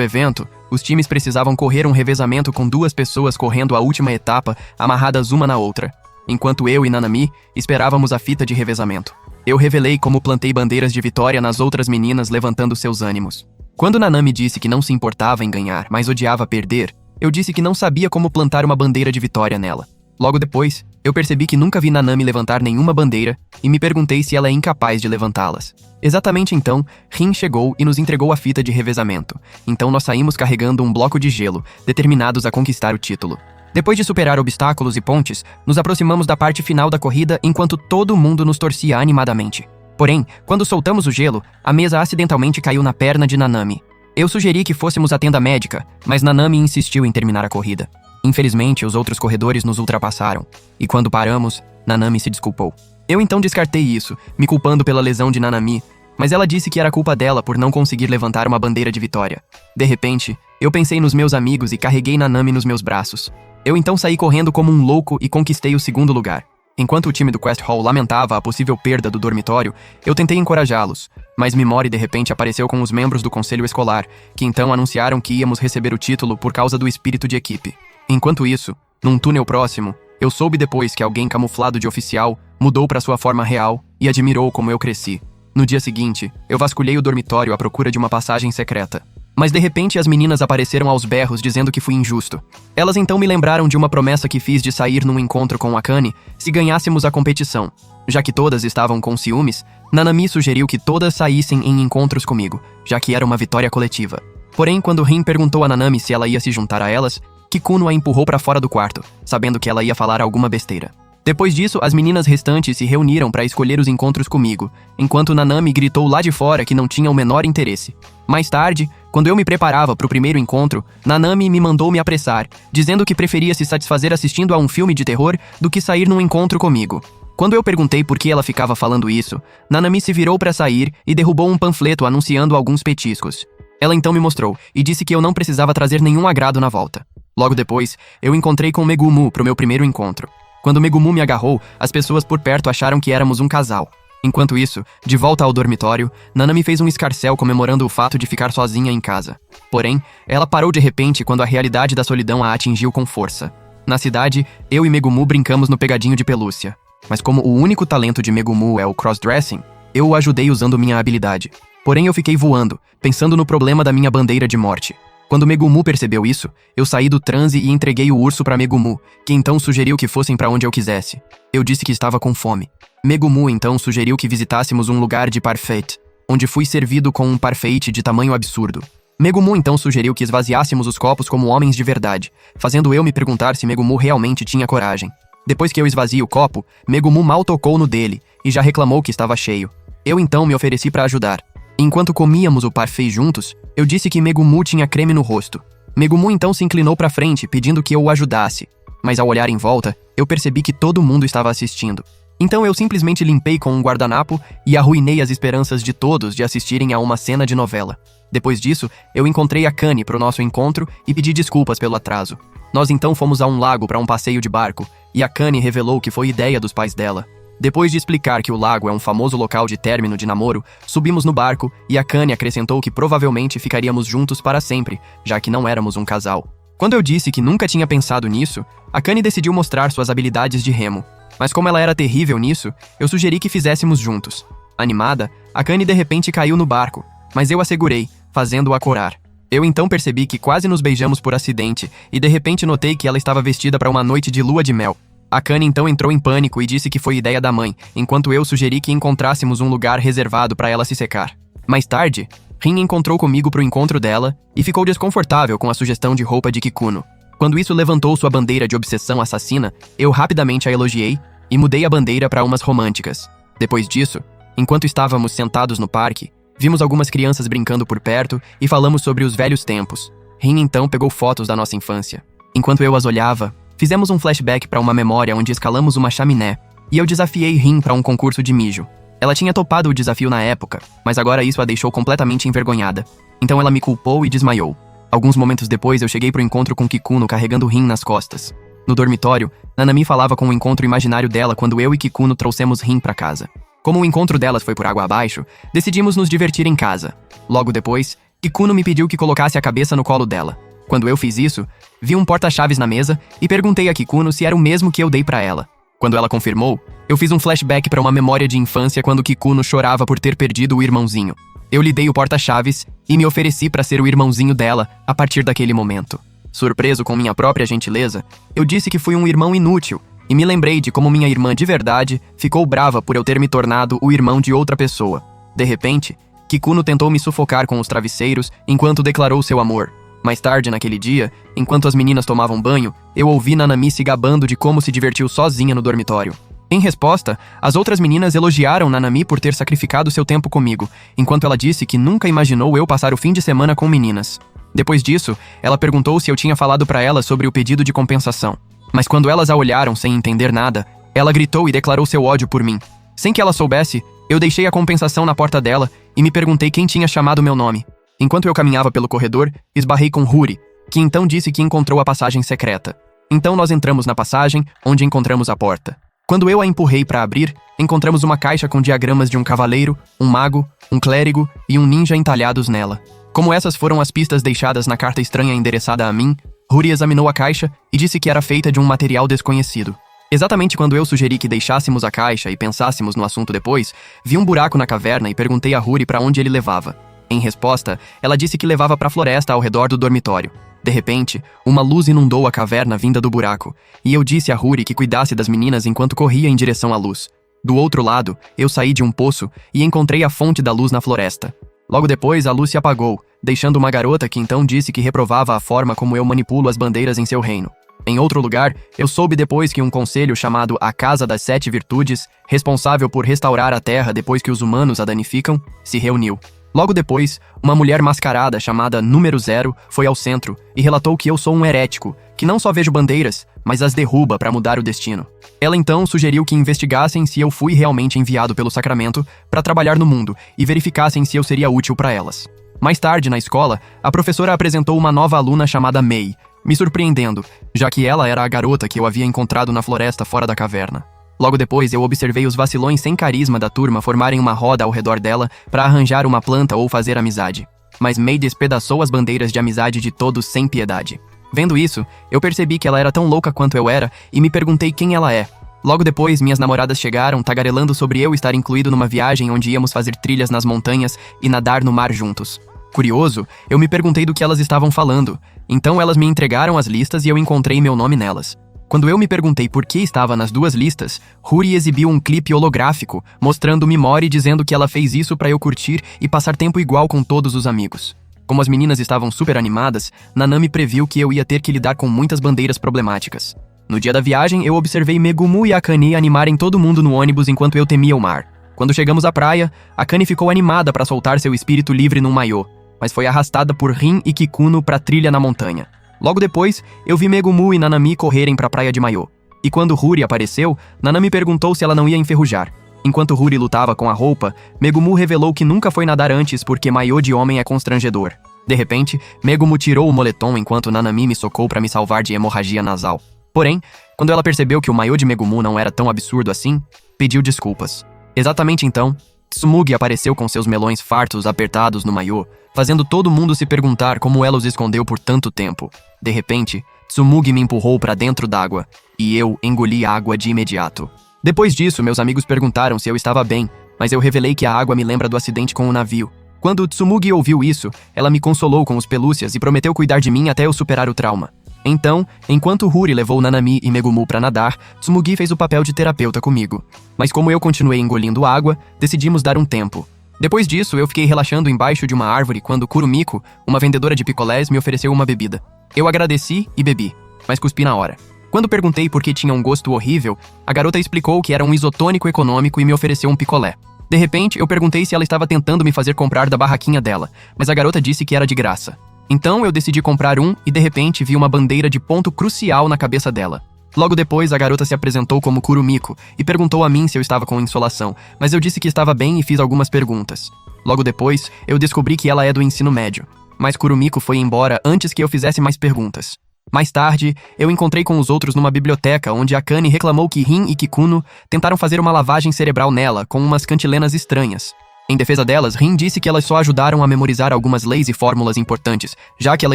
Speaker 1: evento, os times precisavam correr um revezamento com 2 pessoas correndo a última etapa, amarradas uma na outra, enquanto eu e Nanami esperávamos a fita de revezamento. Eu revelei como plantei bandeiras de vitória nas outras meninas, levantando seus ânimos. Quando Nanami disse que não se importava em ganhar, mas odiava perder, eu disse que não sabia como plantar uma bandeira de vitória nela. Logo depois, eu percebi que nunca vi Nanami levantar nenhuma bandeira e me perguntei se ela é incapaz de levantá-las. Exatamente então, Rin chegou e nos entregou a fita de revezamento. Então nós saímos carregando um bloco de gelo, determinados a conquistar o título. Depois de superar obstáculos e pontes, nos aproximamos da parte final da corrida enquanto todo mundo nos torcia animadamente. Porém, quando soltamos o gelo, a mesa acidentalmente caiu na perna de Nanami. Eu sugeri que fôssemos à tenda médica, mas Nanami insistiu em terminar a corrida. Infelizmente, os outros corredores nos ultrapassaram, e quando paramos, Nanami se desculpou. Eu então descartei isso, me culpando pela lesão de Nanami, mas ela disse que era culpa dela por não conseguir levantar uma bandeira de vitória. De repente, eu pensei nos meus amigos e carreguei Nanami nos meus braços. Eu então saí correndo como um louco e conquistei o 2º lugar. Enquanto o time do Quest Hall lamentava a possível perda do dormitório, eu tentei encorajá-los, mas Mimori de repente apareceu com os membros do conselho escolar, que então anunciaram que íamos receber o título por causa do espírito de equipe. Enquanto isso, num túnel próximo, eu soube depois que alguém camuflado de oficial mudou para sua forma real e admirou como eu cresci. No dia seguinte, eu vasculhei o dormitório à procura de uma passagem secreta. Mas de repente as meninas apareceram aos berros dizendo que fui injusto. Elas então me lembraram de uma promessa que fiz de sair num encontro com Akane se ganhássemos a competição. Já que todas estavam com ciúmes, Nanami sugeriu que todas saíssem em encontros comigo, já que era uma vitória coletiva. Porém, quando Rin perguntou a Nanami se ela ia se juntar a elas, Kikuno a empurrou para fora do quarto, sabendo que ela ia falar alguma besteira. Depois disso, as meninas restantes se reuniram para escolher os encontros comigo, enquanto Nanami gritou lá de fora que não tinha o menor interesse. Mais tarde, quando eu me preparava para o primeiro encontro, Nanami me mandou me apressar, dizendo que preferia se satisfazer assistindo a um filme de terror do que sair num encontro comigo. Quando eu perguntei por que ela ficava falando isso, Nanami se virou para sair e derrubou um panfleto anunciando alguns petiscos. Ela então me mostrou e disse que eu não precisava trazer nenhum agrado na volta. Logo depois, eu encontrei com Megumu pro meu primeiro encontro. Quando Megumu me agarrou, as pessoas por perto acharam que éramos um casal. Enquanto isso, de volta ao dormitório, Nanami fez um escarcéu comemorando o fato de ficar sozinha em casa. Porém, ela parou de repente quando a realidade da solidão a atingiu com força. Na cidade, eu e Megumu brincamos no pegadinho de pelúcia. Mas como o único talento de Megumu é o crossdressing, eu o ajudei usando minha habilidade. Porém, eu fiquei voando, pensando no problema da minha bandeira de morte. Quando Megumu percebeu isso, eu saí do transe e entreguei o urso para Megumu, que então sugeriu que fossem para onde eu quisesse. Eu disse que estava com fome. Megumu então sugeriu que visitássemos um lugar de parfait, onde fui servido com um parfait de tamanho absurdo. Megumu então sugeriu que esvaziássemos os copos como homens de verdade, fazendo eu me perguntar se Megumu realmente tinha coragem. Depois que eu esvaziei o copo, Megumu mal tocou no dele e já reclamou que estava cheio. Eu então me ofereci para ajudar. Enquanto comíamos o parfait juntos, eu disse que Megumu tinha creme no rosto. Megumu então se inclinou para frente, pedindo que eu o ajudasse. Mas ao olhar em volta, eu percebi que todo mundo estava assistindo. Então eu simplesmente limpei com um guardanapo e arruinei as esperanças de todos de assistirem a uma cena de novela. Depois disso, eu encontrei Akane para o nosso encontro e pedi desculpas pelo atraso. Nós então fomos a um lago para um passeio de barco, e Akane revelou que foi ideia dos pais dela. Depois de explicar que o lago é um famoso local de término de namoro, subimos no barco e Akane acrescentou que provavelmente ficaríamos juntos para sempre, já que não éramos um casal. Quando eu disse que nunca tinha pensado nisso, Akane decidiu mostrar suas habilidades de remo. Mas como ela era terrível nisso, eu sugeri que fizéssemos juntos. Animada, Akane de repente caiu no barco, mas eu a segurei, fazendo-a corar. Eu então percebi que quase nos beijamos por acidente e de repente notei que ela estava vestida para uma noite de lua de mel. Akane então entrou em pânico e disse que foi ideia da mãe, enquanto eu sugeri que encontrássemos um lugar reservado para ela se secar. Mais tarde, Rin encontrou comigo pro encontro dela e ficou desconfortável com a sugestão de roupa de Kikuno. Quando isso levantou sua bandeira de obsessão assassina, eu rapidamente a elogiei e mudei a bandeira para umas românticas. Depois disso, enquanto estávamos sentados no parque, vimos algumas crianças brincando por perto e falamos sobre os velhos tempos. Rin então pegou fotos da nossa infância. Enquanto eu as olhava, fizemos um flashback para uma memória onde escalamos uma chaminé, e eu desafiei Rin para um concurso de mijo. Ela tinha topado o desafio na época, mas agora isso a deixou completamente envergonhada. Então ela me culpou e desmaiou. Alguns momentos depois eu cheguei pro encontro com Kikuno carregando Rin nas costas. No dormitório, Nanami falava com o encontro imaginário dela quando eu e Kikuno trouxemos Rin para casa. Como o encontro delas foi por água abaixo, decidimos nos divertir em casa. Logo depois, Kikuno me pediu que colocasse a cabeça no colo dela. Quando eu fiz isso, vi um porta-chaves na mesa e perguntei a Kikuno se era o mesmo que eu dei pra ela. Quando ela confirmou, eu fiz um flashback para uma memória de infância quando Kikuno chorava por ter perdido o irmãozinho. Eu lhe dei o porta-chaves e me ofereci para ser o irmãozinho dela a partir daquele momento. Surpreso com minha própria gentileza, eu disse que fui um irmão inútil e me lembrei de como minha irmã de verdade ficou brava por eu ter me tornado o irmão de outra pessoa. De repente, Kikuno tentou me sufocar com os travesseiros enquanto declarou seu amor. Mais tarde naquele dia, enquanto as meninas tomavam banho, eu ouvi Nanami se gabando de como se divertiu sozinha no dormitório. Em resposta, as outras meninas elogiaram Nanami por ter sacrificado seu tempo comigo, enquanto ela disse que nunca imaginou eu passar o fim de semana com meninas. Depois disso, ela perguntou se eu tinha falado pra ela sobre o pedido de compensação. Mas quando elas a olharam sem entender nada, ela gritou e declarou seu ódio por mim. Sem que ela soubesse, eu deixei a compensação na porta dela e me perguntei quem tinha chamado meu nome. Enquanto eu caminhava pelo corredor, esbarrei com Huri, que então disse que encontrou a passagem secreta. Então nós entramos na passagem, onde encontramos a porta. Quando eu a empurrei para abrir, encontramos uma caixa com diagramas de um cavaleiro, um mago, um clérigo e um ninja entalhados nela. Como essas foram as pistas deixadas na carta estranha endereçada a mim, Huri examinou a caixa e disse que era feita de um material desconhecido. Exatamente quando eu sugeri que deixássemos a caixa e pensássemos no assunto depois, vi um buraco na caverna e perguntei a Huri para onde ele levava. Em resposta, ela disse que levava para a floresta ao redor do dormitório. De repente, uma luz inundou a caverna vinda do buraco, e eu disse a Huri que cuidasse das meninas enquanto corria em direção à luz. Do outro lado, eu saí de um poço e encontrei a fonte da luz na floresta. Logo depois, a luz se apagou, deixando uma garota que então disse que reprovava a forma como eu manipulo as bandeiras em seu reino. Em outro lugar, eu soube depois que um conselho chamado a Casa das Sete Virtudes, responsável por restaurar a Terra depois que os humanos a danificam, se reuniu. Logo depois, uma mulher mascarada chamada Número Zero foi ao centro e relatou que eu sou um herético, que não só vejo bandeiras, mas as derruba para mudar o destino. Ela então sugeriu que investigassem se eu fui realmente enviado pelo Sacramento para trabalhar no mundo e verificassem se eu seria útil para elas. Mais tarde, na escola, a professora apresentou uma nova aluna chamada Mei, me surpreendendo, já que ela era a garota que eu havia encontrado na floresta fora da caverna. Logo depois, eu observei os vacilões sem carisma da turma formarem uma roda ao redor dela para arranjar uma planta ou fazer amizade. Mas Mei despedaçou as bandeiras de amizade de todos sem piedade. Vendo isso, eu percebi que ela era tão louca quanto eu era e me perguntei quem ela é. Logo depois, minhas namoradas chegaram, tagarelando sobre eu estar incluído numa viagem onde íamos fazer trilhas nas montanhas e nadar no mar juntos. Curioso, eu me perguntei do que elas estavam falando. Então elas me entregaram as listas e eu encontrei meu nome nelas. Quando eu me perguntei por que estava nas duas listas, Huri exibiu um clipe holográfico, mostrando Mimori dizendo que ela fez isso para eu curtir e passar tempo igual com todos os amigos. Como as meninas estavam super animadas, Nanami previu que eu ia ter que lidar com muitas bandeiras problemáticas. No dia da viagem, eu observei Megumu e Akane animarem todo mundo no ônibus enquanto eu temia o mar. Quando chegamos à praia, Akane ficou animada para soltar seu espírito livre num maiô, mas foi arrastada por Rin e Kikuno para trilha na montanha. Logo depois, eu vi Megumu e Nanami correrem para a praia de maiô. E quando Huri apareceu, Nanami perguntou se ela não ia enferrujar. Enquanto Huri lutava com a roupa, Megumu revelou que nunca foi nadar antes porque maiô de homem é constrangedor. De repente, Megumu tirou o moletom enquanto Nanami me socou para me salvar de hemorragia nasal. Porém, quando ela percebeu que o maiô de Megumu não era tão absurdo assim, pediu desculpas. Exatamente então, Tsumugi apareceu com seus melões fartos apertados no maiô, fazendo todo mundo se perguntar como ela os escondeu por tanto tempo. De repente, Tsumugi me empurrou para dentro d'água, e eu engoli a água de imediato. Depois disso, meus amigos perguntaram se eu estava bem, mas eu revelei que a água me lembra do acidente com o navio. Quando Tsumugi ouviu isso, ela me consolou com os pelúcias e prometeu cuidar de mim até eu superar o trauma. Então, enquanto Huri levou Nanami e Megumu para nadar, Tsumugi fez o papel de terapeuta comigo. Mas como eu continuei engolindo água, decidimos dar um tempo. Depois disso, eu fiquei relaxando embaixo de uma árvore quando Kurumiko, uma vendedora de picolés, me ofereceu uma bebida. Eu agradeci e bebi, mas cuspi na hora. Quando perguntei por que tinha um gosto horrível, a garota explicou que era um isotônico econômico e me ofereceu um picolé. De repente, eu perguntei se ela estava tentando me fazer comprar da barraquinha dela, mas a garota disse que era de graça. Então eu decidi comprar um e de repente vi uma bandeira de ponto crucial na cabeça dela. Logo depois, a garota se apresentou como Kurumiko e perguntou a mim se eu estava com insolação, mas eu disse que estava bem e fiz algumas perguntas. Logo depois, eu descobri que ela é do ensino médio, mas Kurumiko foi embora antes que eu fizesse mais perguntas. Mais tarde, eu encontrei com os outros numa biblioteca onde Akane reclamou que Rin e Kikuno tentaram fazer uma lavagem cerebral nela com umas cantilenas estranhas. Em defesa delas, Rin disse que elas só ajudaram a memorizar algumas leis e fórmulas importantes, já que ela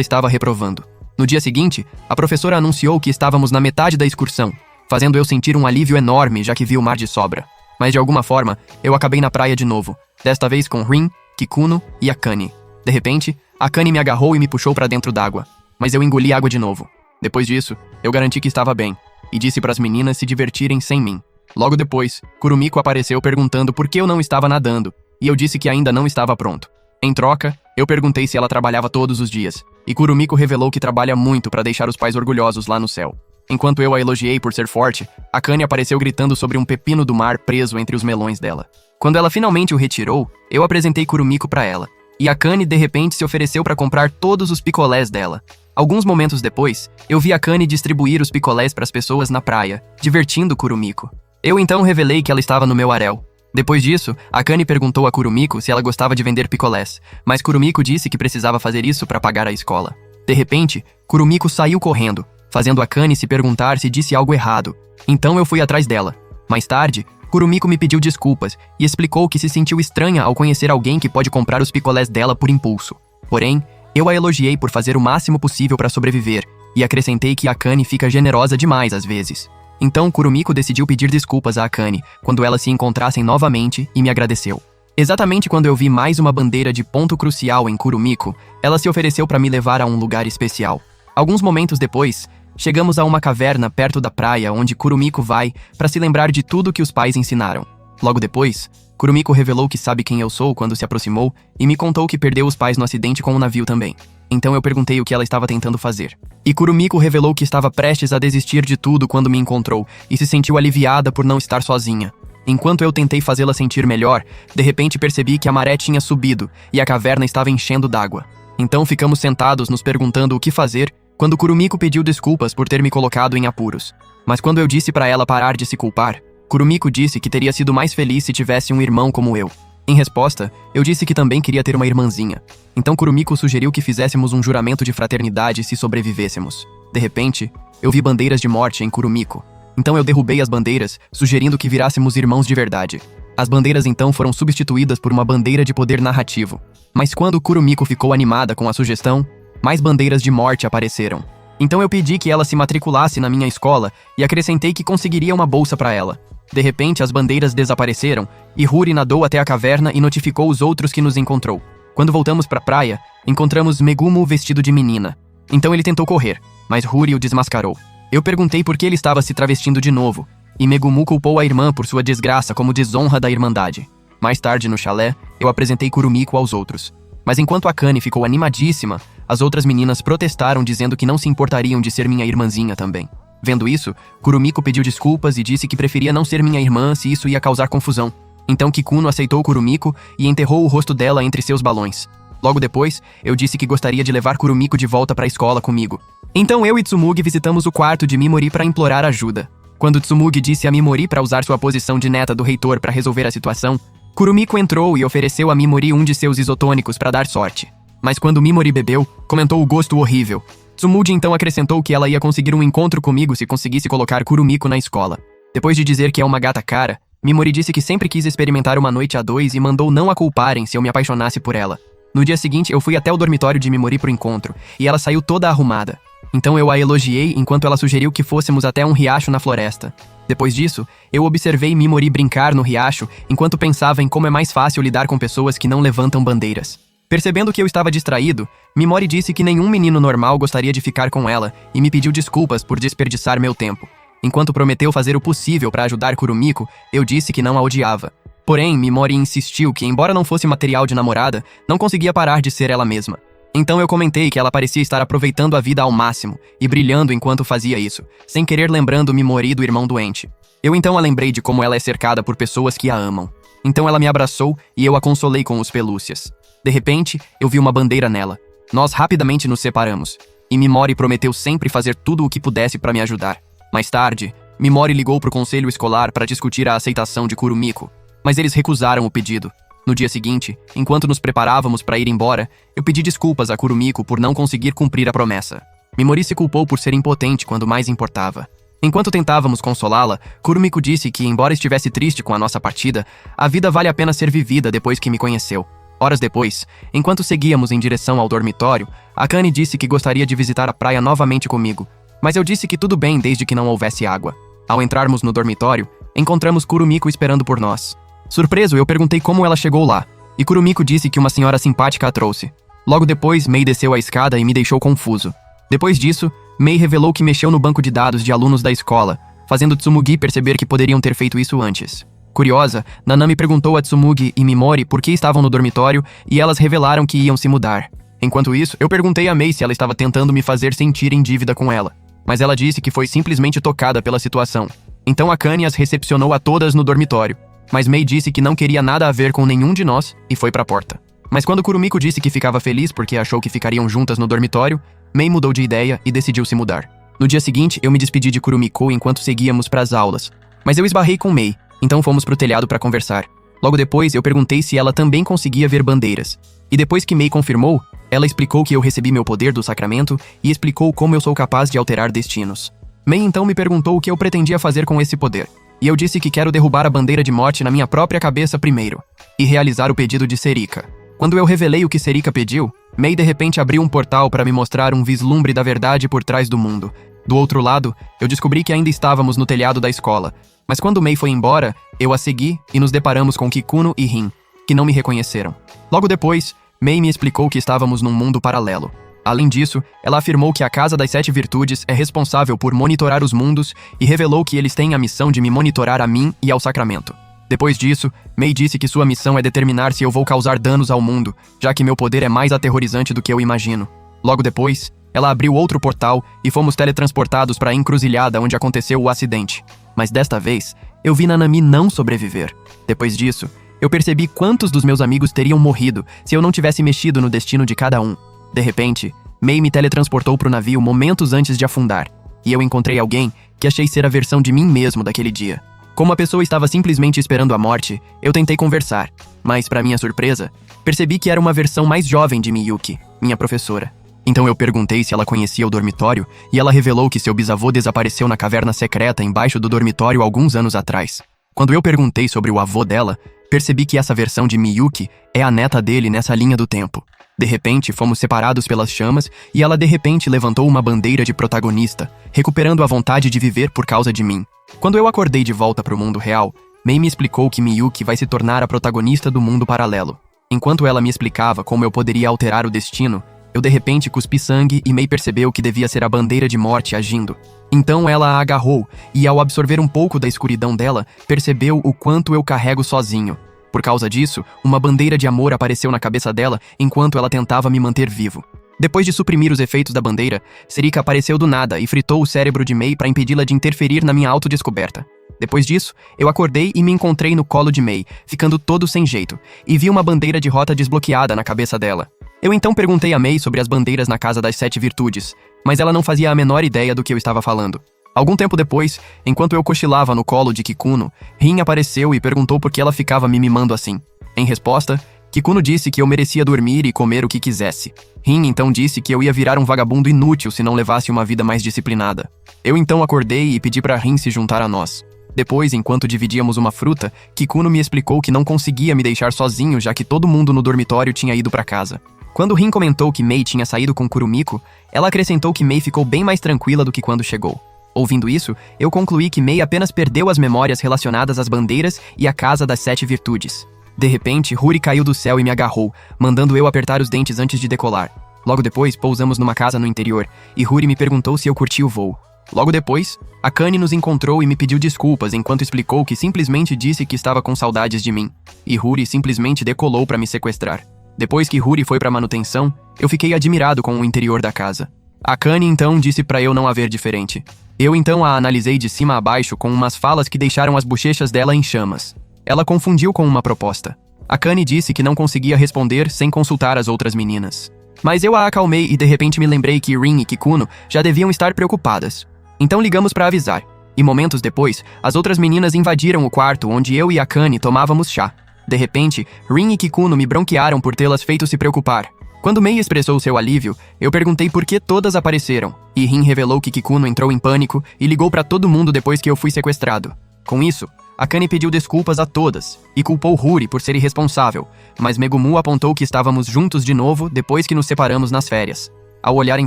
Speaker 1: estava reprovando. No dia seguinte, a professora anunciou que estávamos na metade da excursão, fazendo eu sentir um alívio enorme, já que vi o mar de sobra. Mas de alguma forma, eu acabei na praia de novo, desta vez com Rin, Kikuno e Akane. De repente, Akane me agarrou e me puxou para dentro d'água, mas eu engoli água de novo. Depois disso, eu garanti que estava bem, e disse para as meninas se divertirem sem mim. Logo depois, Kurumiko apareceu perguntando por que eu não estava nadando, e eu disse que ainda não estava pronto. Em troca, eu perguntei se ela trabalhava todos os dias, e Kurumiko revelou que trabalha muito para deixar os pais orgulhosos lá no céu. Enquanto eu a elogiei por ser forte, Akane apareceu gritando sobre um pepino do mar preso entre os melões dela. Quando ela finalmente o retirou, eu apresentei Kurumiko para ela, e Akane de repente se ofereceu para comprar todos os picolés dela. Alguns momentos depois, eu vi Akane distribuir os picolés para as pessoas na praia, divertindo Kurumiko. Eu então revelei que ela estava no meu harel. Depois disso, Akane perguntou a Kurumiko se ela gostava de vender picolés, mas Kurumiko disse que precisava fazer isso para pagar a escola. De repente, Kurumiko saiu correndo, fazendo Akane se perguntar se disse algo errado. Então eu fui atrás dela. Mais tarde, Kurumiko me pediu desculpas e explicou que se sentiu estranha ao conhecer alguém que pode comprar os picolés dela por impulso. Porém, eu a elogiei por fazer o máximo possível para sobreviver e acrescentei que Akane fica generosa demais às vezes. Então Kurumiko decidiu pedir desculpas a Akane quando elas se encontrassem novamente e me agradeceu. Exatamente quando eu vi mais uma bandeira de ponto crucial em Kurumiko, ela se ofereceu para me levar a um lugar especial. Alguns momentos depois, chegamos a uma caverna perto da praia onde Kurumiko vai para se lembrar de tudo que os pais ensinaram. Logo depois, Kurumiko revelou que sabe quem eu sou quando se aproximou e me contou que perdeu os pais no acidente com o navio também. Então eu perguntei o que ela estava tentando fazer. E Kurumiko revelou que estava prestes a desistir de tudo quando me encontrou e se sentiu aliviada por não estar sozinha. Enquanto eu tentei fazê-la sentir melhor, de repente percebi que a maré tinha subido e a caverna estava enchendo d'água. Então ficamos sentados nos perguntando o que fazer quando Kurumiko pediu desculpas por ter me colocado em apuros. Mas quando eu disse para ela parar de se culpar, Kurumiko disse que teria sido mais feliz se tivesse um irmão como eu. Em resposta, eu disse que também queria ter uma irmãzinha. Então Kurumiko sugeriu que fizéssemos um juramento de fraternidade se sobrevivêssemos. De repente, eu vi bandeiras de morte em Kurumiko. Então eu derrubei as bandeiras, sugerindo que virássemos irmãos de verdade. As bandeiras então foram substituídas por uma bandeira de poder narrativo. Mas quando Kurumiko ficou animada com a sugestão, mais bandeiras de morte apareceram. Então eu pedi que ela se matriculasse na minha escola e acrescentei que conseguiria uma bolsa para ela. De repente, as bandeiras desapareceram e Huri nadou até a caverna e notificou os outros que nos encontrou. Quando voltamos para a praia, encontramos Megumo vestido de menina. Então ele tentou correr, mas Huri o desmascarou. Eu perguntei por que ele estava se travestindo de novo, e Megumu culpou a irmã por sua desgraça como desonra da irmandade. Mais tarde, no chalé, eu apresentei Kurumiko aos outros. Mas enquanto Akane ficou animadíssima, as outras meninas protestaram dizendo que não se importariam de ser minha irmãzinha também. Vendo isso, Kurumiko pediu desculpas e disse que preferia não ser minha irmã se isso ia causar confusão. Então Kikuno aceitou Kurumiko e enterrou o rosto dela entre seus balões. Logo depois, eu disse que gostaria de levar Kurumiko de volta para a escola comigo. Então eu e Tsumugi visitamos o quarto de Mimori para implorar ajuda. Quando Tsumugi disse a Mimori para usar sua posição de neta do reitor para resolver a situação, Kurumiko entrou e ofereceu a Mimori um de seus isotônicos para dar sorte. Mas quando Mimori bebeu, comentou o gosto horrível. Tsumugi então acrescentou que ela ia conseguir um encontro comigo se conseguisse colocar Kurumiko na escola. Depois de dizer que é uma gata cara, Mimori disse que sempre quis experimentar uma noite a dois e mandou não a culparem se eu me apaixonasse por ela. No dia seguinte, eu fui até o dormitório de Mimori pro encontro, e ela saiu toda arrumada. Então eu a elogiei enquanto ela sugeriu que fôssemos até um riacho na floresta. Depois disso, eu observei Mimori brincar no riacho enquanto pensava em como é mais fácil lidar com pessoas que não levantam bandeiras. Percebendo que eu estava distraído, Mimori disse que nenhum menino normal gostaria de ficar com ela e me pediu desculpas por desperdiçar meu tempo. Enquanto prometeu fazer o possível para ajudar Kurumiko, eu disse que não a odiava. Porém, Mimori insistiu que, embora não fosse material de namorada, não conseguia parar de ser ela mesma. Então eu comentei que ela parecia estar aproveitando a vida ao máximo e brilhando enquanto fazia isso, sem querer lembrando Mimori do irmão doente. Eu então a lembrei de como ela é cercada por pessoas que a amam. Então ela me abraçou e eu a consolei com os pelúcias. De repente, eu vi uma bandeira nela. Nós rapidamente nos separamos, e Mimori prometeu sempre fazer tudo o que pudesse para me ajudar. Mais tarde, Mimori ligou para o conselho escolar para discutir a aceitação de Kurumiko, mas eles recusaram o pedido. No dia seguinte, enquanto nos preparávamos para ir embora, eu pedi desculpas a Kurumiko por não conseguir cumprir a promessa. Mimori se culpou por ser impotente quando mais importava. Enquanto tentávamos consolá-la, Kurumiko disse que, embora estivesse triste com a nossa partida, a vida vale a pena ser vivida depois que me conheceu. Horas depois, enquanto seguíamos em direção ao dormitório, Akane disse que gostaria de visitar a praia novamente comigo, mas eu disse que tudo bem desde que não houvesse água. Ao entrarmos no dormitório, encontramos Kurumiko esperando por nós. Surpreso, eu perguntei como ela chegou lá, e Kurumiko disse que uma senhora simpática a trouxe. Logo depois, Mei desceu a escada e me deixou confuso. Depois disso, Mei revelou que mexeu no banco de dados de alunos da escola, fazendo Tsumugi perceber que poderiam ter feito isso antes. Curiosa, Nanami perguntou a Tsumugi e Mimori por que estavam no dormitório e elas revelaram que iam se mudar. Enquanto isso, eu perguntei a Mei se ela estava tentando me fazer sentir em dívida com ela, mas ela disse que foi simplesmente tocada pela situação. Então Akane as recepcionou a todas no dormitório, mas Mei disse que não queria nada a ver com nenhum de nós e foi pra porta. Mas quando Kurumiko disse que ficava feliz porque achou que ficariam juntas no dormitório, Mei mudou de ideia e decidiu se mudar. No dia seguinte, eu me despedi de Kurumiko enquanto seguíamos para as aulas, mas eu esbarrei com Mei, então fomos pro telhado para conversar. Logo depois, eu perguntei se ela também conseguia ver bandeiras, e depois que Mei confirmou, ela explicou que eu recebi meu poder do sacramento e explicou como eu sou capaz de alterar destinos. Mei então me perguntou o que eu pretendia fazer com esse poder, e eu disse que quero derrubar a bandeira de morte na minha própria cabeça primeiro, e realizar o pedido de Serika. Quando eu revelei o que Serika pediu, Mei de repente abriu um portal para me mostrar um vislumbre da verdade por trás do mundo. Do outro lado, eu descobri que ainda estávamos no telhado da escola, mas quando Mei foi embora, eu a segui e nos deparamos com Kikuno e Rin, que não me reconheceram. Logo depois, Mei me explicou que estávamos num mundo paralelo. Além disso, ela afirmou que a Casa das Sete Virtudes é responsável por monitorar os mundos e revelou que eles têm a missão de me monitorar a mim e ao Sacramento. Depois disso, Mei disse que sua missão é determinar se eu vou causar danos ao mundo, já que meu poder é mais aterrorizante do que eu imagino. Logo depois, ela abriu outro portal e fomos teletransportados para a encruzilhada onde aconteceu o acidente. Mas desta vez, eu vi Nanami não sobreviver. Depois disso, eu percebi quantos dos meus amigos teriam morrido se eu não tivesse mexido no destino de cada um. De repente, Mei me teletransportou para o navio momentos antes de afundar, e eu encontrei alguém que achei ser a versão de mim mesmo daquele dia. Como a pessoa estava simplesmente esperando a morte, eu tentei conversar, mas, para minha surpresa, percebi que era uma versão mais jovem de Miyuki, minha professora. Então eu perguntei se ela conhecia o dormitório, e ela revelou que seu bisavô desapareceu na caverna secreta embaixo do dormitório alguns anos atrás. Quando eu perguntei sobre o avô dela, percebi que essa versão de Miyuki é a neta dele nessa linha do tempo. De repente, fomos separados pelas chamas e ela de repente levantou uma bandeira de protagonista, recuperando a vontade de viver por causa de mim. Quando eu acordei de volta para o mundo real, Mei me explicou que Miyuki vai se tornar a protagonista do mundo paralelo. Enquanto ela me explicava como eu poderia alterar o destino, eu de repente cuspi sangue e Mei percebeu que devia ser a bandeira de morte agindo. Então ela a agarrou e, ao absorver um pouco da escuridão dela, percebeu o quanto eu carrego sozinho. Por causa disso, uma bandeira de amor apareceu na cabeça dela enquanto ela tentava me manter vivo. Depois de suprimir os efeitos da bandeira, Serika apareceu do nada e fritou o cérebro de Mei para impedi-la de interferir na minha autodescoberta. Depois disso, eu acordei e me encontrei no colo de Mei, ficando todo sem jeito, e vi uma bandeira de rota desbloqueada na cabeça dela. Eu então perguntei a Mei sobre as bandeiras na Casa das Sete Virtudes, mas ela não fazia a menor ideia do que eu estava falando. Algum tempo depois, enquanto eu cochilava no colo de Kikuno, Rin apareceu e perguntou por que ela ficava me mimando assim. Em resposta, Kikuno disse que eu merecia dormir e comer o que quisesse. Rin então disse que eu ia virar um vagabundo inútil se não levasse uma vida mais disciplinada. Eu então acordei e pedi para Rin se juntar a nós. Depois, enquanto dividíamos uma fruta, Kikuno me explicou que não conseguia me deixar sozinho, já que todo mundo no dormitório tinha ido para casa. Quando Rin comentou que Mei tinha saído com Kurumiko, ela acrescentou que Mei ficou bem mais tranquila do que quando chegou. Ouvindo isso, eu concluí que Mei apenas perdeu as memórias relacionadas às bandeiras e à Casa das Sete Virtudes. De repente, Huri caiu do céu e me agarrou, mandando eu apertar os dentes antes de decolar. Logo depois, pousamos numa casa no interior, e Huri me perguntou se eu curtia o voo. Logo depois, Akane nos encontrou e me pediu desculpas enquanto explicou que simplesmente disse que estava com saudades de mim, e Huri simplesmente decolou para me sequestrar. Depois que Huri foi para manutenção, eu fiquei admirado com o interior da casa. Akane então disse para eu não haver diferente. Eu então a analisei de cima a baixo com umas falas que deixaram as bochechas dela em chamas. Ela confundiu com uma proposta. Akane disse que não conseguia responder sem consultar as outras meninas. Mas eu a acalmei e de repente me lembrei que Rin e Kikuno já deviam estar preocupadas. Então ligamos para avisar. E momentos depois, as outras meninas invadiram o quarto onde eu e Akane tomávamos chá. De repente, Rin e Kikuno me bronquearam por tê-las feito se preocupar. Quando Mei expressou seu alívio, eu perguntei por que todas apareceram. E Rin revelou que Kikuno entrou em pânico e ligou pra todo mundo depois que eu fui sequestrado. Com isso, Akane pediu desculpas a todas e culpou Huri por ser irresponsável, mas Megumu apontou que estávamos juntos de novo depois que nos separamos nas férias. Ao olhar em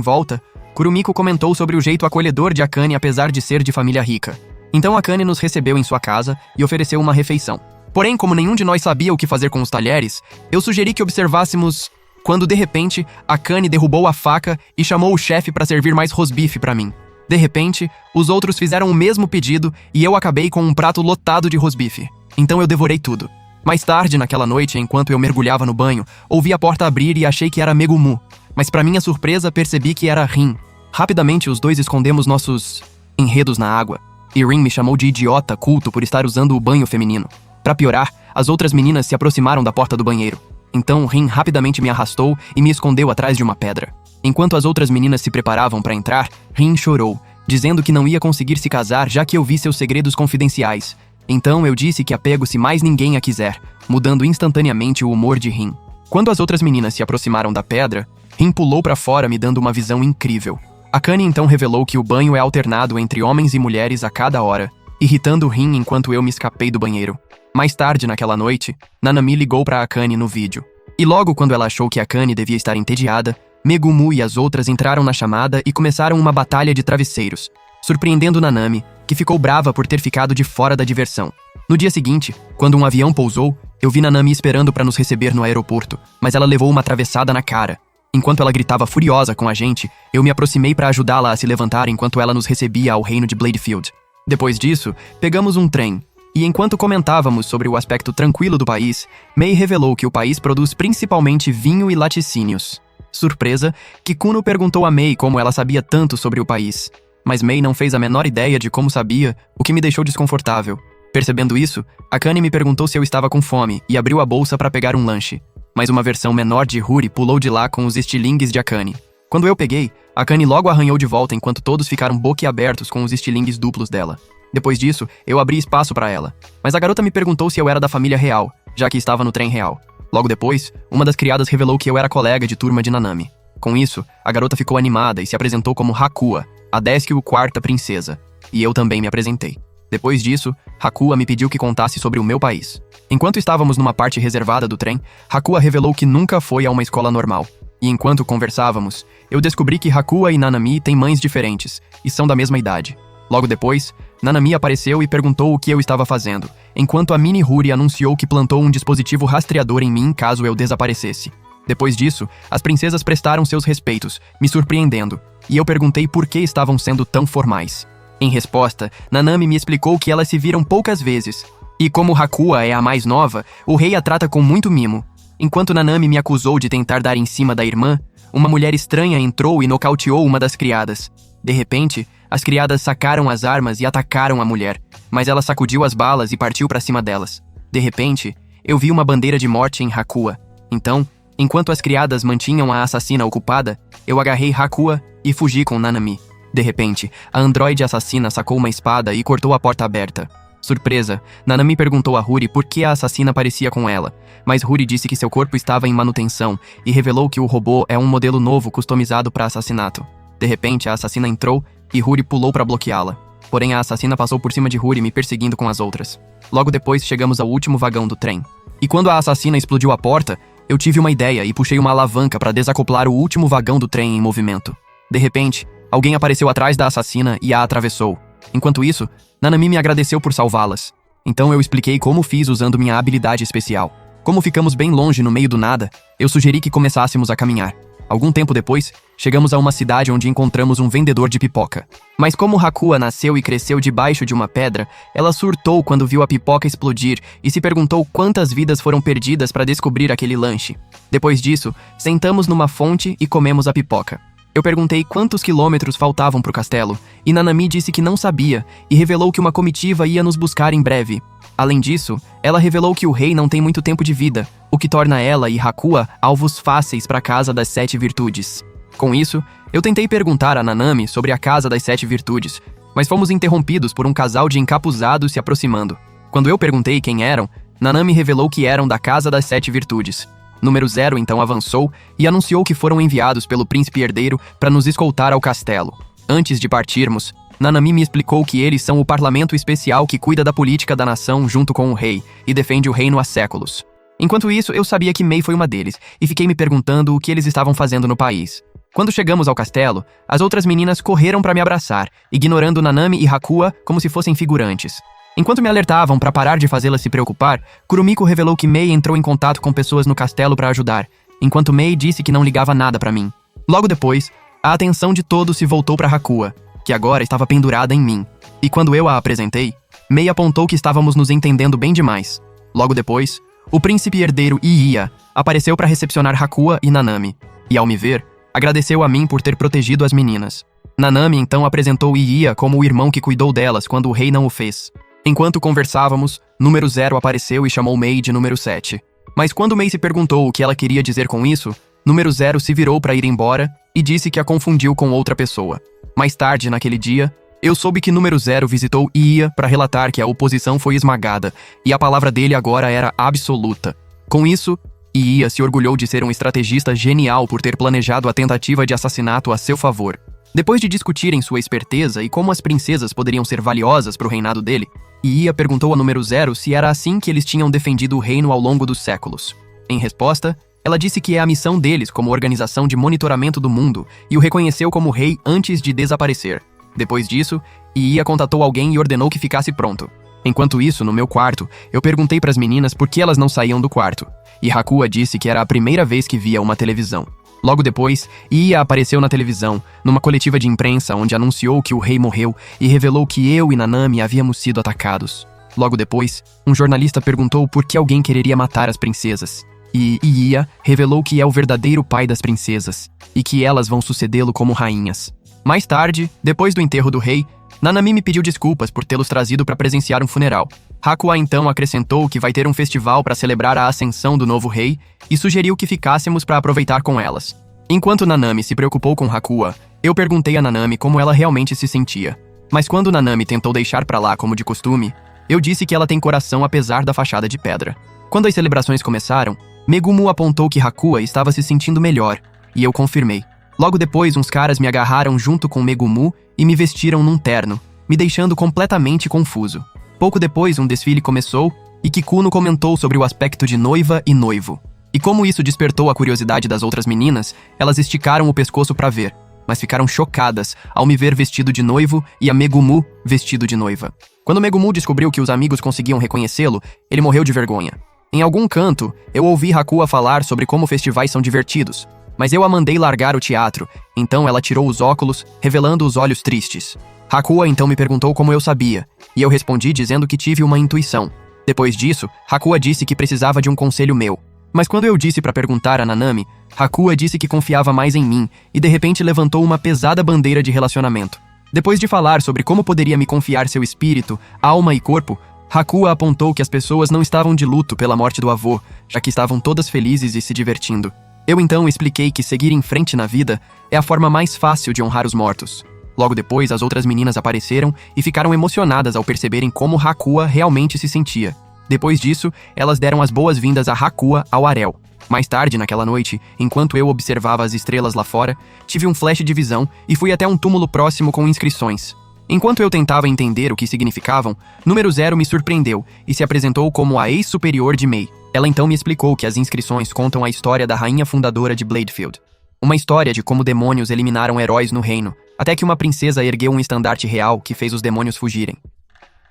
Speaker 1: volta, Kurumiko comentou sobre o jeito acolhedor de Akane apesar de ser de família rica. Então Akane nos recebeu em sua casa e ofereceu uma refeição. Porém, como nenhum de nós sabia o que fazer com os talheres, eu sugeri que observássemos quando, de repente, Akane derrubou a faca e chamou o chefe para servir mais rosbife para mim. De repente, os outros fizeram o mesmo pedido e eu acabei com um prato lotado de rosbife. Então eu devorei tudo. Mais tarde, naquela noite, enquanto eu mergulhava no banho, ouvi a porta abrir e achei que era Megumu. Mas para minha surpresa, percebi que era Rin. Rapidamente, os dois escondemos nossos enredos na água. E Rin me chamou de idiota culto por estar usando o banho feminino. Para piorar, as outras meninas se aproximaram da porta do banheiro. Então Rin rapidamente me arrastou e me escondeu atrás de uma pedra. Enquanto as outras meninas se preparavam para entrar, Rin chorou, dizendo que não ia conseguir se casar já que eu vi seus segredos confidenciais. Então eu disse que apego se mais ninguém a quiser, mudando instantaneamente o humor de Rin. Quando as outras meninas se aproximaram da pedra, Rin pulou para fora me dando uma visão incrível. Akane então revelou que o banho é alternado entre homens e mulheres a cada hora, irritando Rin enquanto eu me escapei do banheiro. Mais tarde naquela noite, Nanami ligou para Akane no vídeo. E logo quando ela achou que Akane devia estar entediada, Megumu e as outras entraram na chamada e começaram uma batalha de travesseiros, surpreendendo Nanami, que ficou brava por ter ficado de fora da diversão. No dia seguinte, quando um avião pousou, eu vi Nanami esperando para nos receber no aeroporto, mas ela levou uma atravessada na cara. Enquanto ela gritava furiosa com a gente, eu me aproximei para ajudá-la a se levantar enquanto ela nos recebia ao reino de Bladefield. Depois disso, pegamos um trem, e enquanto comentávamos sobre o aspecto tranquilo do país, Mei revelou que o país produz principalmente vinho e laticínios. Surpresa, Kikuno perguntou a Mei como ela sabia tanto sobre o país. Mas Mei não fez a menor ideia de como sabia, o que me deixou desconfortável. Percebendo isso, Akane me perguntou se eu estava com fome e abriu a bolsa para pegar um lanche. Mas uma versão menor de Huri pulou de lá com os estilingues de Akane. Quando eu peguei, Akane logo arranhou de volta enquanto todos ficaram boquiabertos com os estilingues duplos dela. Depois disso, eu abri espaço para ela. Mas a garota me perguntou se eu era da família real, já que estava no trem real. Logo depois, uma das criadas revelou que eu era colega de turma de Nanami. Com isso, a garota ficou animada e se apresentou como Hakua, a 14ª princesa. E eu também me apresentei. Depois disso, Hakua me pediu que contasse sobre o meu país. Enquanto estávamos numa parte reservada do trem, Hakua revelou que nunca foi a uma escola normal. E enquanto conversávamos, eu descobri que Hakua e Nanami têm mães diferentes, e são da mesma idade. Logo depois, Nanami apareceu e perguntou o que eu estava fazendo, enquanto a Mini Huri anunciou que plantou um dispositivo rastreador em mim caso eu desaparecesse. Depois disso, as princesas prestaram seus respeitos, me surpreendendo, e eu perguntei por que estavam sendo tão formais. Em resposta, Nanami me explicou que elas se viram poucas vezes, e como Hakua é a mais nova, o rei a trata com muito mimo. Enquanto Nanami me acusou de tentar dar em cima da irmã, uma mulher estranha entrou e nocauteou uma das criadas. De repente, as criadas sacaram as armas e atacaram a mulher, mas ela sacudiu as balas e partiu para cima delas. De repente, eu vi uma bandeira de morte em Hakua. Então, enquanto as criadas mantinham a assassina ocupada, eu agarrei Hakua e fugi com Nanami. De repente, a androide assassina sacou uma espada e cortou a porta aberta. Surpresa, Nanami perguntou a Huri por que a assassina parecia com ela, mas Huri disse que seu corpo estava em manutenção e revelou que o robô é um modelo novo customizado para assassinato. De repente, a assassina entrou e Huri pulou para bloqueá-la. Porém, a assassina passou por cima de Huri, me perseguindo com as outras. Logo depois, chegamos ao último vagão do trem. E quando a assassina explodiu a porta, eu tive uma ideia e puxei uma alavanca para desacoplar o último vagão do trem em movimento. De repente, alguém apareceu atrás da assassina e a atravessou. Enquanto isso, Nanami me agradeceu por salvá-las. Então eu expliquei como fiz usando minha habilidade especial. Como ficamos bem longe no meio do nada, eu sugeri que começássemos a caminhar. Algum tempo depois, chegamos a uma cidade onde encontramos um vendedor de pipoca. Mas como Hakua nasceu e cresceu debaixo de uma pedra, ela surtou quando viu a pipoca explodir e se perguntou quantas vidas foram perdidas para descobrir aquele lanche. Depois disso, sentamos numa fonte e comemos a pipoca. Eu perguntei quantos quilômetros faltavam para o castelo, e Nanami disse que não sabia e revelou que uma comitiva ia nos buscar em breve. Além disso, ela revelou que o rei não tem muito tempo de vida, o que torna ela e Hakua alvos fáceis para a Casa das 7 Virtudes. Com isso, eu tentei perguntar a Nanami sobre a Casa das 7 Virtudes, mas fomos interrompidos por um casal de encapuzados se aproximando. Quando eu perguntei quem eram, Nanami revelou que eram da Casa das 7 Virtudes. Número 0 então avançou e anunciou que foram enviados pelo príncipe herdeiro para nos escoltar ao castelo. Antes de partirmos, Nanami me explicou que eles são o parlamento especial que cuida da política da nação junto com o rei e defende o reino há séculos. Enquanto isso, eu sabia que Mei foi uma deles e fiquei me perguntando o que eles estavam fazendo no país. Quando chegamos ao castelo, as outras meninas correram para me abraçar, ignorando Nanami e Hakuya como se fossem figurantes. Enquanto me alertavam para parar de fazê-las se preocupar, Kurumiko revelou que Mei entrou em contato com pessoas no castelo para ajudar, enquanto Mei disse que não ligava nada para mim. Logo depois, a atenção de todos se voltou para Hakuya, que agora estava pendurada em mim. E quando eu a apresentei, Mei apontou que estávamos nos entendendo bem demais. Logo depois, o príncipe herdeiro Iia apareceu para recepcionar Hakuya e Nanami, e ao me ver, agradeceu a mim por ter protegido as meninas. Nanami então apresentou Iia como o irmão que cuidou delas quando o rei não o fez. Enquanto conversávamos, número 0 apareceu e chamou Mei de número 7. Mas quando Mei se perguntou o que ela queria dizer com isso, número 0 se virou para ir embora e disse que a confundiu com outra pessoa. Mais tarde, naquele dia, eu soube que número 0 visitou Iia para relatar que a oposição foi esmagada e a palavra dele agora era absoluta. Com isso, Iia se orgulhou de ser um estrategista genial por ter planejado a tentativa de assassinato a seu favor. Depois de discutirem sua esperteza e como as princesas poderiam ser valiosas para o reinado dele, Iia perguntou a número 0 se era assim que eles tinham defendido o reino ao longo dos séculos. Em resposta, ela disse que é a missão deles como organização de monitoramento do mundo e o reconheceu como rei antes de desaparecer. Depois disso, Iia contatou alguém e ordenou que ficasse pronto. Enquanto isso, no meu quarto, eu perguntei para as meninas por que elas não saíam do quarto, e Hakuya disse que era a primeira vez que via uma televisão. Logo depois, Iia apareceu na televisão, numa coletiva de imprensa onde anunciou que o rei morreu e revelou que eu e Nanami havíamos sido atacados. Logo depois, um jornalista perguntou por que alguém quereria matar as princesas. E Iia revelou que é o verdadeiro pai das princesas, e que elas vão sucedê-lo como rainhas. Mais tarde, depois do enterro do rei, Nanami me pediu desculpas por tê-los trazido para presenciar um funeral. Hakuya então acrescentou que vai ter um festival para celebrar a ascensão do novo rei e sugeriu que ficássemos para aproveitar com elas. Enquanto Nanami se preocupou com Hakuya, eu perguntei a Nanami como ela realmente se sentia. Mas quando Nanami tentou deixar para lá como de costume, eu disse que ela tem coração apesar da fachada de pedra. Quando as celebrações começaram, Megumu apontou que Hakuya estava se sentindo melhor, e eu confirmei. Logo depois, uns caras me agarraram junto com Megumu e me vestiram num terno, me deixando completamente confuso. Pouco depois, um desfile começou e Kikuno comentou sobre o aspecto de noiva e noivo. E como isso despertou a curiosidade das outras meninas, elas esticaram o pescoço para ver, mas ficaram chocadas ao me ver vestido de noivo e a Megumu vestido de noiva. Quando Megumu descobriu que os amigos conseguiam reconhecê-lo, ele morreu de vergonha. Em algum canto, eu ouvi Hakuya falar sobre como festivais são divertidos, mas eu a mandei largar o teatro, então ela tirou os óculos, revelando os olhos tristes. Hakuya então me perguntou como eu sabia, e eu respondi dizendo que tive uma intuição. Depois disso, Hakuya disse que precisava de um conselho meu. Mas quando eu disse para perguntar a Nanami, Hakuya disse que confiava mais em mim e de repente levantou uma pesada bandeira de relacionamento. Depois de falar sobre como poderia me confiar seu espírito, alma e corpo, Hakuya apontou que as pessoas não estavam de luto pela morte do avô, já que estavam todas felizes e se divertindo. Eu então expliquei que seguir em frente na vida é a forma mais fácil de honrar os mortos. Logo depois, as outras meninas apareceram e ficaram emocionadas ao perceberem como Hakuya realmente se sentia. Depois disso, elas deram as boas-vindas a Hakuya ao harel. Mais tarde, naquela noite, enquanto eu observava as estrelas lá fora, tive um flash de visão e fui até um túmulo próximo com inscrições. Enquanto eu tentava entender o que significavam, número 0 me surpreendeu e se apresentou como a ex-superior de Mei. Ela então me explicou que as inscrições contam a história da rainha fundadora de Bladefield. Uma história de como demônios eliminaram heróis no reino, até que uma princesa ergueu um estandarte real que fez os demônios fugirem.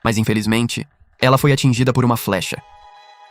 Speaker 1: Mas infelizmente, ela foi atingida por uma flecha.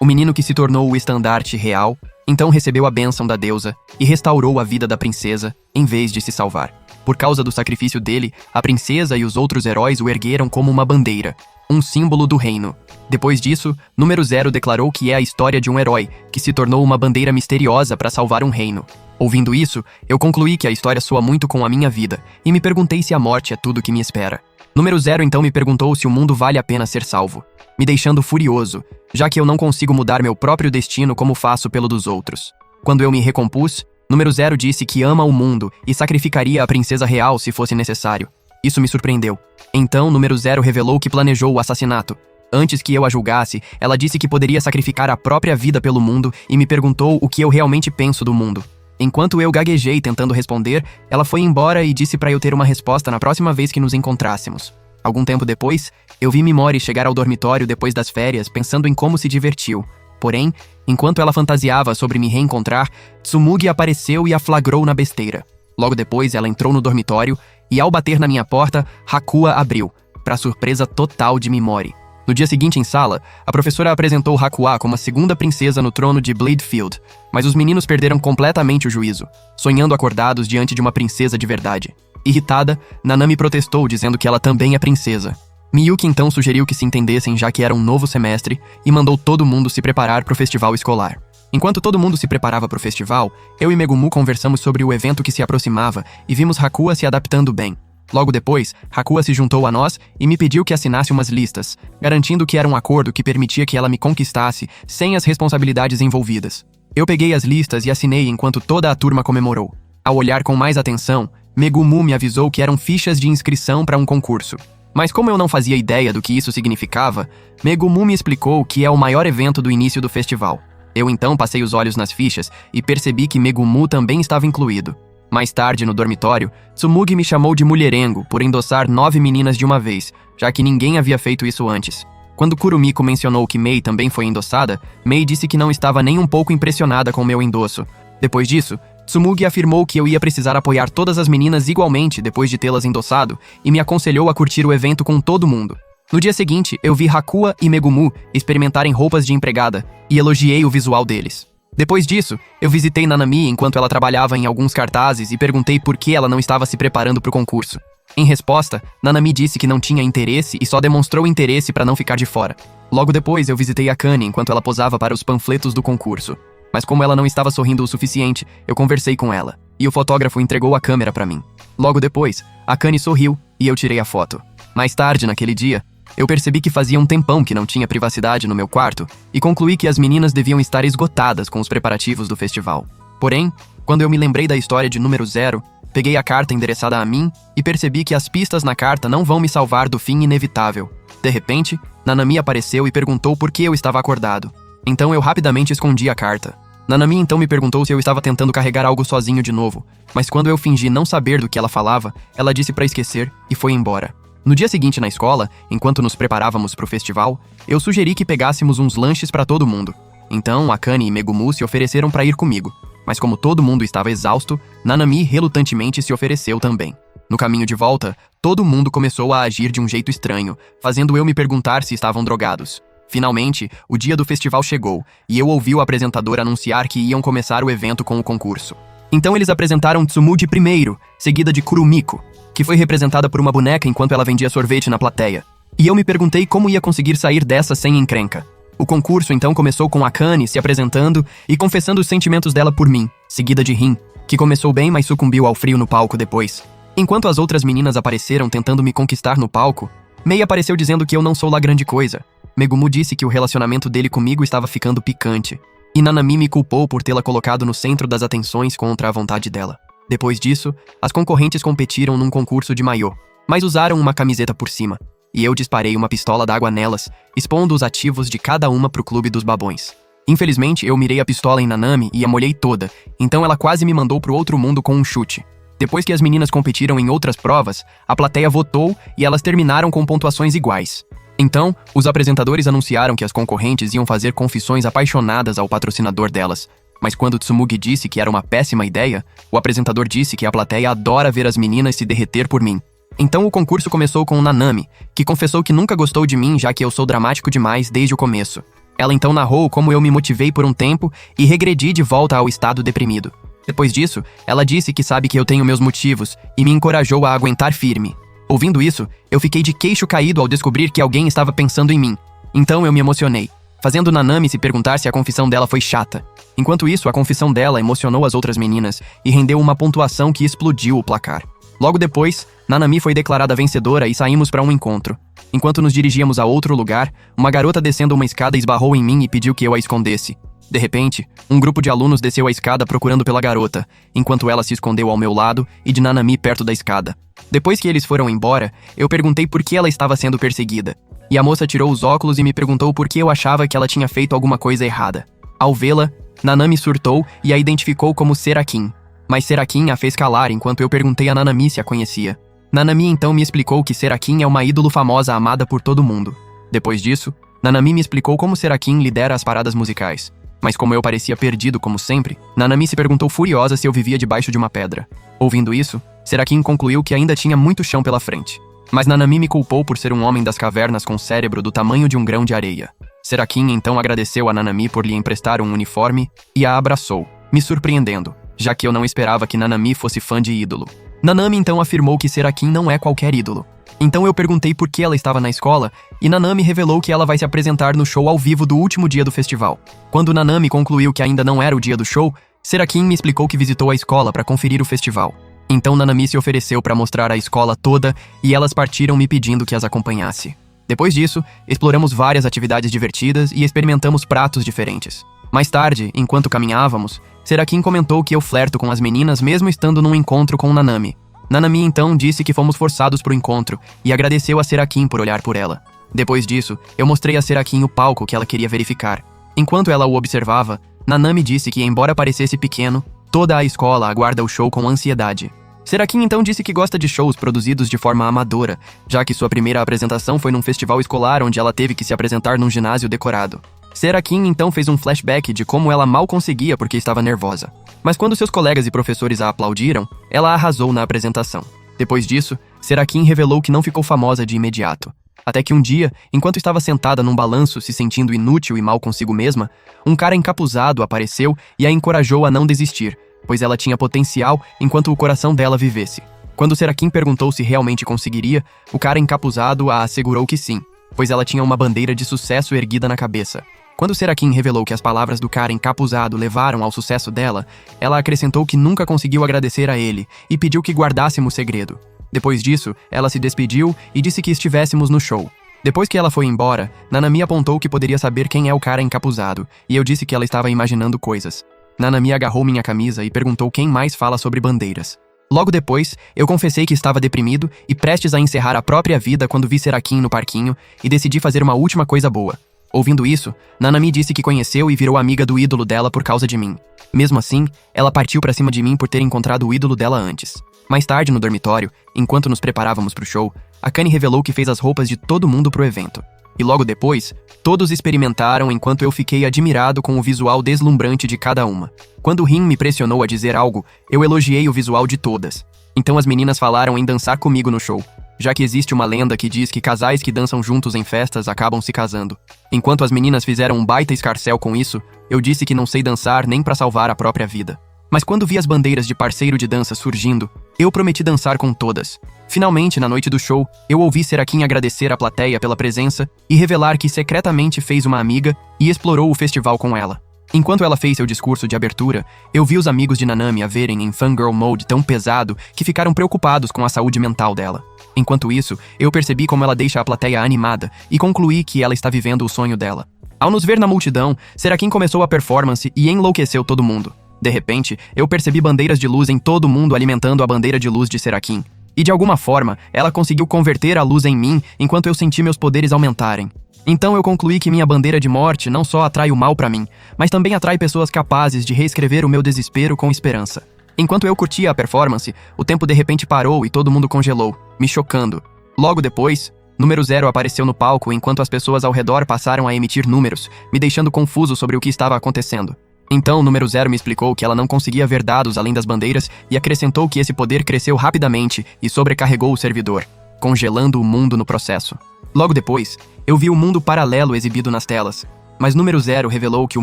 Speaker 1: O menino que se tornou o estandarte real, então recebeu a bênção da deusa e restaurou a vida da princesa, em vez de se salvar. Por causa do sacrifício dele, a princesa e os outros heróis o ergueram como uma bandeira, um símbolo do reino. Depois disso, número 0 declarou que é a história de um herói que se tornou uma bandeira misteriosa para salvar um reino. Ouvindo isso, eu concluí que a história soa muito com a minha vida e me perguntei se a morte é tudo que me espera. Número 0 então me perguntou se o mundo vale a pena ser salvo, me deixando furioso, já que eu não consigo mudar meu próprio destino como faço pelo dos outros. Quando eu me recompus, número 0 disse que ama o mundo e sacrificaria a princesa real se fosse necessário. Isso me surpreendeu. Então, número 0 revelou que planejou o assassinato. Antes que eu a julgasse, ela disse que poderia sacrificar a própria vida pelo mundo e me perguntou o que eu realmente penso do mundo. Enquanto eu gaguejei tentando responder, ela foi embora e disse para eu ter uma resposta na próxima vez que nos encontrássemos. Algum tempo depois, eu vi Mimori chegar ao dormitório depois das férias, pensando em como se divertiu. Porém, enquanto ela fantasiava sobre me reencontrar, Tsumugi apareceu e a flagrou na besteira. Logo depois, ela entrou no dormitório e, ao bater na minha porta, Hakuya abriu, para surpresa total de Mimori. No dia seguinte, em sala, a professora apresentou Hakuya como a segunda princesa no trono de Bladefield, mas os meninos perderam completamente o juízo, sonhando acordados diante de uma princesa de verdade. Irritada, Nanami protestou, dizendo que ela também é princesa. Miyuki então sugeriu que se entendessem, já que era um novo semestre, e mandou todo mundo se preparar para o festival escolar. Enquanto todo mundo se preparava para o festival, eu e Megumu conversamos sobre o evento que se aproximava e vimos Hakuya se adaptando bem. Logo depois, Hakuya se juntou a nós e me pediu que assinasse umas listas, garantindo que era um acordo que permitia que ela me conquistasse sem as responsabilidades envolvidas. Eu peguei as listas e assinei enquanto toda a turma comemorou. Ao olhar com mais atenção, Megumu me avisou que eram fichas de inscrição para um concurso. Mas como eu não fazia ideia do que isso significava, Megumu me explicou que é o maior evento do início do festival. Eu então passei os olhos nas fichas e percebi que Megumu também estava incluído. Mais tarde, no dormitório, Tsumugi me chamou de mulherengo por endossar 9 meninas de uma vez, já que ninguém havia feito isso antes. Quando Kurumiko mencionou que Mei também foi endossada, Mei disse que não estava nem um pouco impressionada com meu endosso. Depois disso, Tsumugi afirmou que eu ia precisar apoiar todas as meninas igualmente depois de tê-las endossado e me aconselhou a curtir o evento com todo mundo. No dia seguinte, eu vi Hakuya e Megumu experimentarem roupas de empregada e elogiei o visual deles. Depois disso, eu visitei Nanami enquanto ela trabalhava em alguns cartazes e perguntei por que ela não estava se preparando para o concurso. Em resposta, Nanami disse que não tinha interesse e só demonstrou interesse para não ficar de fora. Logo depois, eu visitei Akane enquanto ela posava para os panfletos do concurso. Mas como ela não estava sorrindo o suficiente, eu conversei com ela, e o fotógrafo entregou a câmera para mim. Logo depois, Akane sorriu e eu tirei a foto. Mais tarde, naquele dia, eu percebi que fazia um tempão que não tinha privacidade no meu quarto e concluí que as meninas deviam estar esgotadas com os preparativos do festival. Porém, quando eu me lembrei da história de número 0, peguei a carta endereçada a mim e percebi que as pistas na carta não vão me salvar do fim inevitável. De repente, Nanami apareceu e perguntou por que eu estava acordado. Então eu rapidamente escondi a carta. Nanami então me perguntou se eu estava tentando carregar algo sozinho de novo, mas quando eu fingi não saber do que ela falava, ela disse para esquecer e foi embora. No dia seguinte na escola, enquanto nos preparávamos para o festival, eu sugeri que pegássemos uns lanches para todo mundo. Então, Akane e Megumu se ofereceram para ir comigo, mas como todo mundo estava exausto, Nanami relutantemente se ofereceu também. No caminho de volta, todo mundo começou a agir de um jeito estranho, fazendo eu me perguntar se estavam drogados. Finalmente, o dia do festival chegou, e eu ouvi o apresentador anunciar que iam começar o evento com o concurso. Então eles apresentaram Tsumugi primeiro, seguida de Kurumiko, que foi representada por uma boneca enquanto ela vendia sorvete na plateia. E eu me perguntei como ia conseguir sair dessa sem encrenca. O concurso então começou com Akane se apresentando e confessando os sentimentos dela por mim, seguida de Rin, que começou bem, mas sucumbiu ao frio no palco depois. Enquanto as outras meninas apareceram tentando me conquistar no palco, Mei apareceu dizendo que eu não sou lá grande coisa. Megumu disse que o relacionamento dele comigo estava ficando picante, e Nanami me culpou por tê-la colocado no centro das atenções contra a vontade dela. Depois disso, as concorrentes competiram num concurso de maiô, mas usaram uma camiseta por cima, e eu disparei uma pistola d'água nelas, expondo os ativos de cada uma pro clube dos babões. Infelizmente, eu mirei a pistola em Nanami e a molhei toda, então ela quase me mandou pro outro mundo com um chute. Depois que as meninas competiram em outras provas, a plateia votou e elas terminaram com pontuações iguais. Então, os apresentadores anunciaram que as concorrentes iam fazer confissões apaixonadas ao patrocinador delas. Mas quando Tsumugi disse que era uma péssima ideia, o apresentador disse que a plateia adora ver as meninas se derreter por mim. Então o concurso começou com Nanami, que confessou que nunca gostou de mim já que eu sou dramático demais desde o começo. Ela então narrou como eu me motivei por um tempo e regredi de volta ao estado deprimido. Depois disso, ela disse que sabe que eu tenho meus motivos e me encorajou a aguentar firme. Ouvindo isso, eu fiquei de queixo caído ao descobrir que alguém estava pensando em mim. Então eu me emocionei, fazendo Nanami se perguntar se a confissão dela foi chata. Enquanto isso, a confissão dela emocionou as outras meninas e rendeu uma pontuação que explodiu o placar. Logo depois, Nanami foi declarada vencedora e saímos para um encontro. Enquanto nos dirigíamos a outro lugar, uma garota descendo uma escada esbarrou em mim e pediu que eu a escondesse. De repente, um grupo de alunos desceu a escada procurando pela garota, enquanto ela se escondeu ao meu lado e de Nanami perto da escada. Depois que eles foram embora, eu perguntei por que ela estava sendo perseguida. E a moça tirou os óculos e me perguntou por que eu achava que ela tinha feito alguma coisa errada. Ao vê-la, Nanami surtou e a identificou como Serakin. Mas Serakin a fez calar enquanto eu perguntei a Nanami se a conhecia. Nanami então me explicou que Serakin é uma ídolo famosa amada por todo mundo. Depois disso, Nanami me explicou como Serakin lidera as paradas musicais. Mas como eu parecia perdido como sempre, Nanami se perguntou furiosa se eu vivia debaixo de uma pedra. Ouvindo isso, Serakin concluiu que ainda tinha muito chão pela frente. Mas Nanami me culpou por ser um homem das cavernas com cérebro do tamanho de um grão de areia. Serakin então agradeceu a Nanami por lhe emprestar um uniforme e a abraçou, me surpreendendo, já que eu não esperava que Nanami fosse fã de ídolo. Nanami então afirmou que Serakin não é qualquer ídolo. Então eu perguntei por que ela estava na escola, e Nanami revelou que ela vai se apresentar no show ao vivo do último dia do festival. Quando Nanami concluiu que ainda não era o dia do show, Serakin me explicou que visitou a escola para conferir o festival. Então Nanami se ofereceu para mostrar a escola toda, e elas partiram me pedindo que as acompanhasse. Depois disso, exploramos várias atividades divertidas e experimentamos pratos diferentes. Mais tarde, enquanto caminhávamos, Serakin comentou que eu flerto com as meninas mesmo estando num encontro com Nanami. Nanami então disse que fomos forçados pro encontro e agradeceu a Serakin por olhar por ela. Depois disso, eu mostrei a Serakin o palco que ela queria verificar. Enquanto ela o observava, Nanami disse que, embora parecesse pequeno, toda a escola aguarda o show com ansiedade. Serakin então disse que gosta de shows produzidos de forma amadora, já que sua primeira apresentação foi num festival escolar onde ela teve que se apresentar num ginásio decorado. Serakin então fez um flashback de como ela mal conseguia porque estava nervosa. Mas quando seus colegas e professores a aplaudiram, ela arrasou na apresentação. Depois disso, Serakin revelou que não ficou famosa de imediato. Até que um dia, enquanto estava sentada num balanço se sentindo inútil e mal consigo mesma, um cara encapuzado apareceu e a encorajou a não desistir, pois ela tinha potencial enquanto o coração dela vivesse. Quando Serakin perguntou se realmente conseguiria, o cara encapuzado a assegurou que sim, pois ela tinha uma bandeira de sucesso erguida na cabeça. Quando Serakin revelou que as palavras do cara encapuzado levaram ao sucesso dela, ela acrescentou que nunca conseguiu agradecer a ele e pediu que guardássemos o segredo. Depois disso, ela se despediu e disse que estivéssemos no show. Depois que ela foi embora, Nanami apontou que poderia saber quem é o cara encapuzado, e eu disse que ela estava imaginando coisas. Nanami agarrou minha camisa e perguntou quem mais fala sobre bandeiras. Logo depois, eu confessei que estava deprimido e prestes a encerrar a própria vida quando vi Serakin no parquinho e decidi fazer uma última coisa boa. Ouvindo isso, Nanami disse que conheceu e virou amiga do ídolo dela por causa de mim. Mesmo assim, ela partiu pra cima de mim por ter encontrado o ídolo dela antes. Mais tarde, no dormitório, enquanto nos preparávamos pro show, Akane revelou que fez as roupas de todo mundo pro evento. E logo depois, todos experimentaram enquanto eu fiquei admirado com o visual deslumbrante de cada uma. Quando Rin me pressionou a dizer algo, eu elogiei o visual de todas. Então as meninas falaram em dançar comigo no show, já que existe uma lenda que diz que casais que dançam juntos em festas acabam se casando. Enquanto as meninas fizeram um baita escarcéu com isso, eu disse que não sei dançar nem pra salvar a própria vida. Mas quando vi as bandeiras de parceiro de dança surgindo, eu prometi dançar com todas. Finalmente, na noite do show, eu ouvi Serakin agradecer à plateia pela presença e revelar que secretamente fez uma amiga e explorou o festival com ela. Enquanto ela fez seu discurso de abertura, eu vi os amigos de Nanami a verem em fangirl mode tão pesado que ficaram preocupados com a saúde mental dela. Enquanto isso, eu percebi como ela deixa a plateia animada e concluí que ela está vivendo o sonho dela. Ao nos ver na multidão, Serakin começou a performance e enlouqueceu todo mundo. De repente, eu percebi bandeiras de luz em todo mundo alimentando a bandeira de luz de Serakin. E de alguma forma, ela conseguiu converter a luz em mim enquanto eu senti meus poderes aumentarem. Então eu concluí que minha bandeira de morte não só atrai o mal pra mim, mas também atrai pessoas capazes de reescrever o meu desespero com esperança. Enquanto eu curtia a performance, o tempo de repente parou e todo mundo congelou, me chocando. Logo depois, Número 0 apareceu no palco enquanto as pessoas ao redor passaram a emitir números, me deixando confuso sobre o que estava acontecendo. Então, Número 0 me explicou que ela não conseguia ver dados além das bandeiras e acrescentou que esse poder cresceu rapidamente e sobrecarregou o servidor, congelando o mundo no processo. Logo depois, eu vi o mundo paralelo exibido nas telas, mas Número 0 revelou que o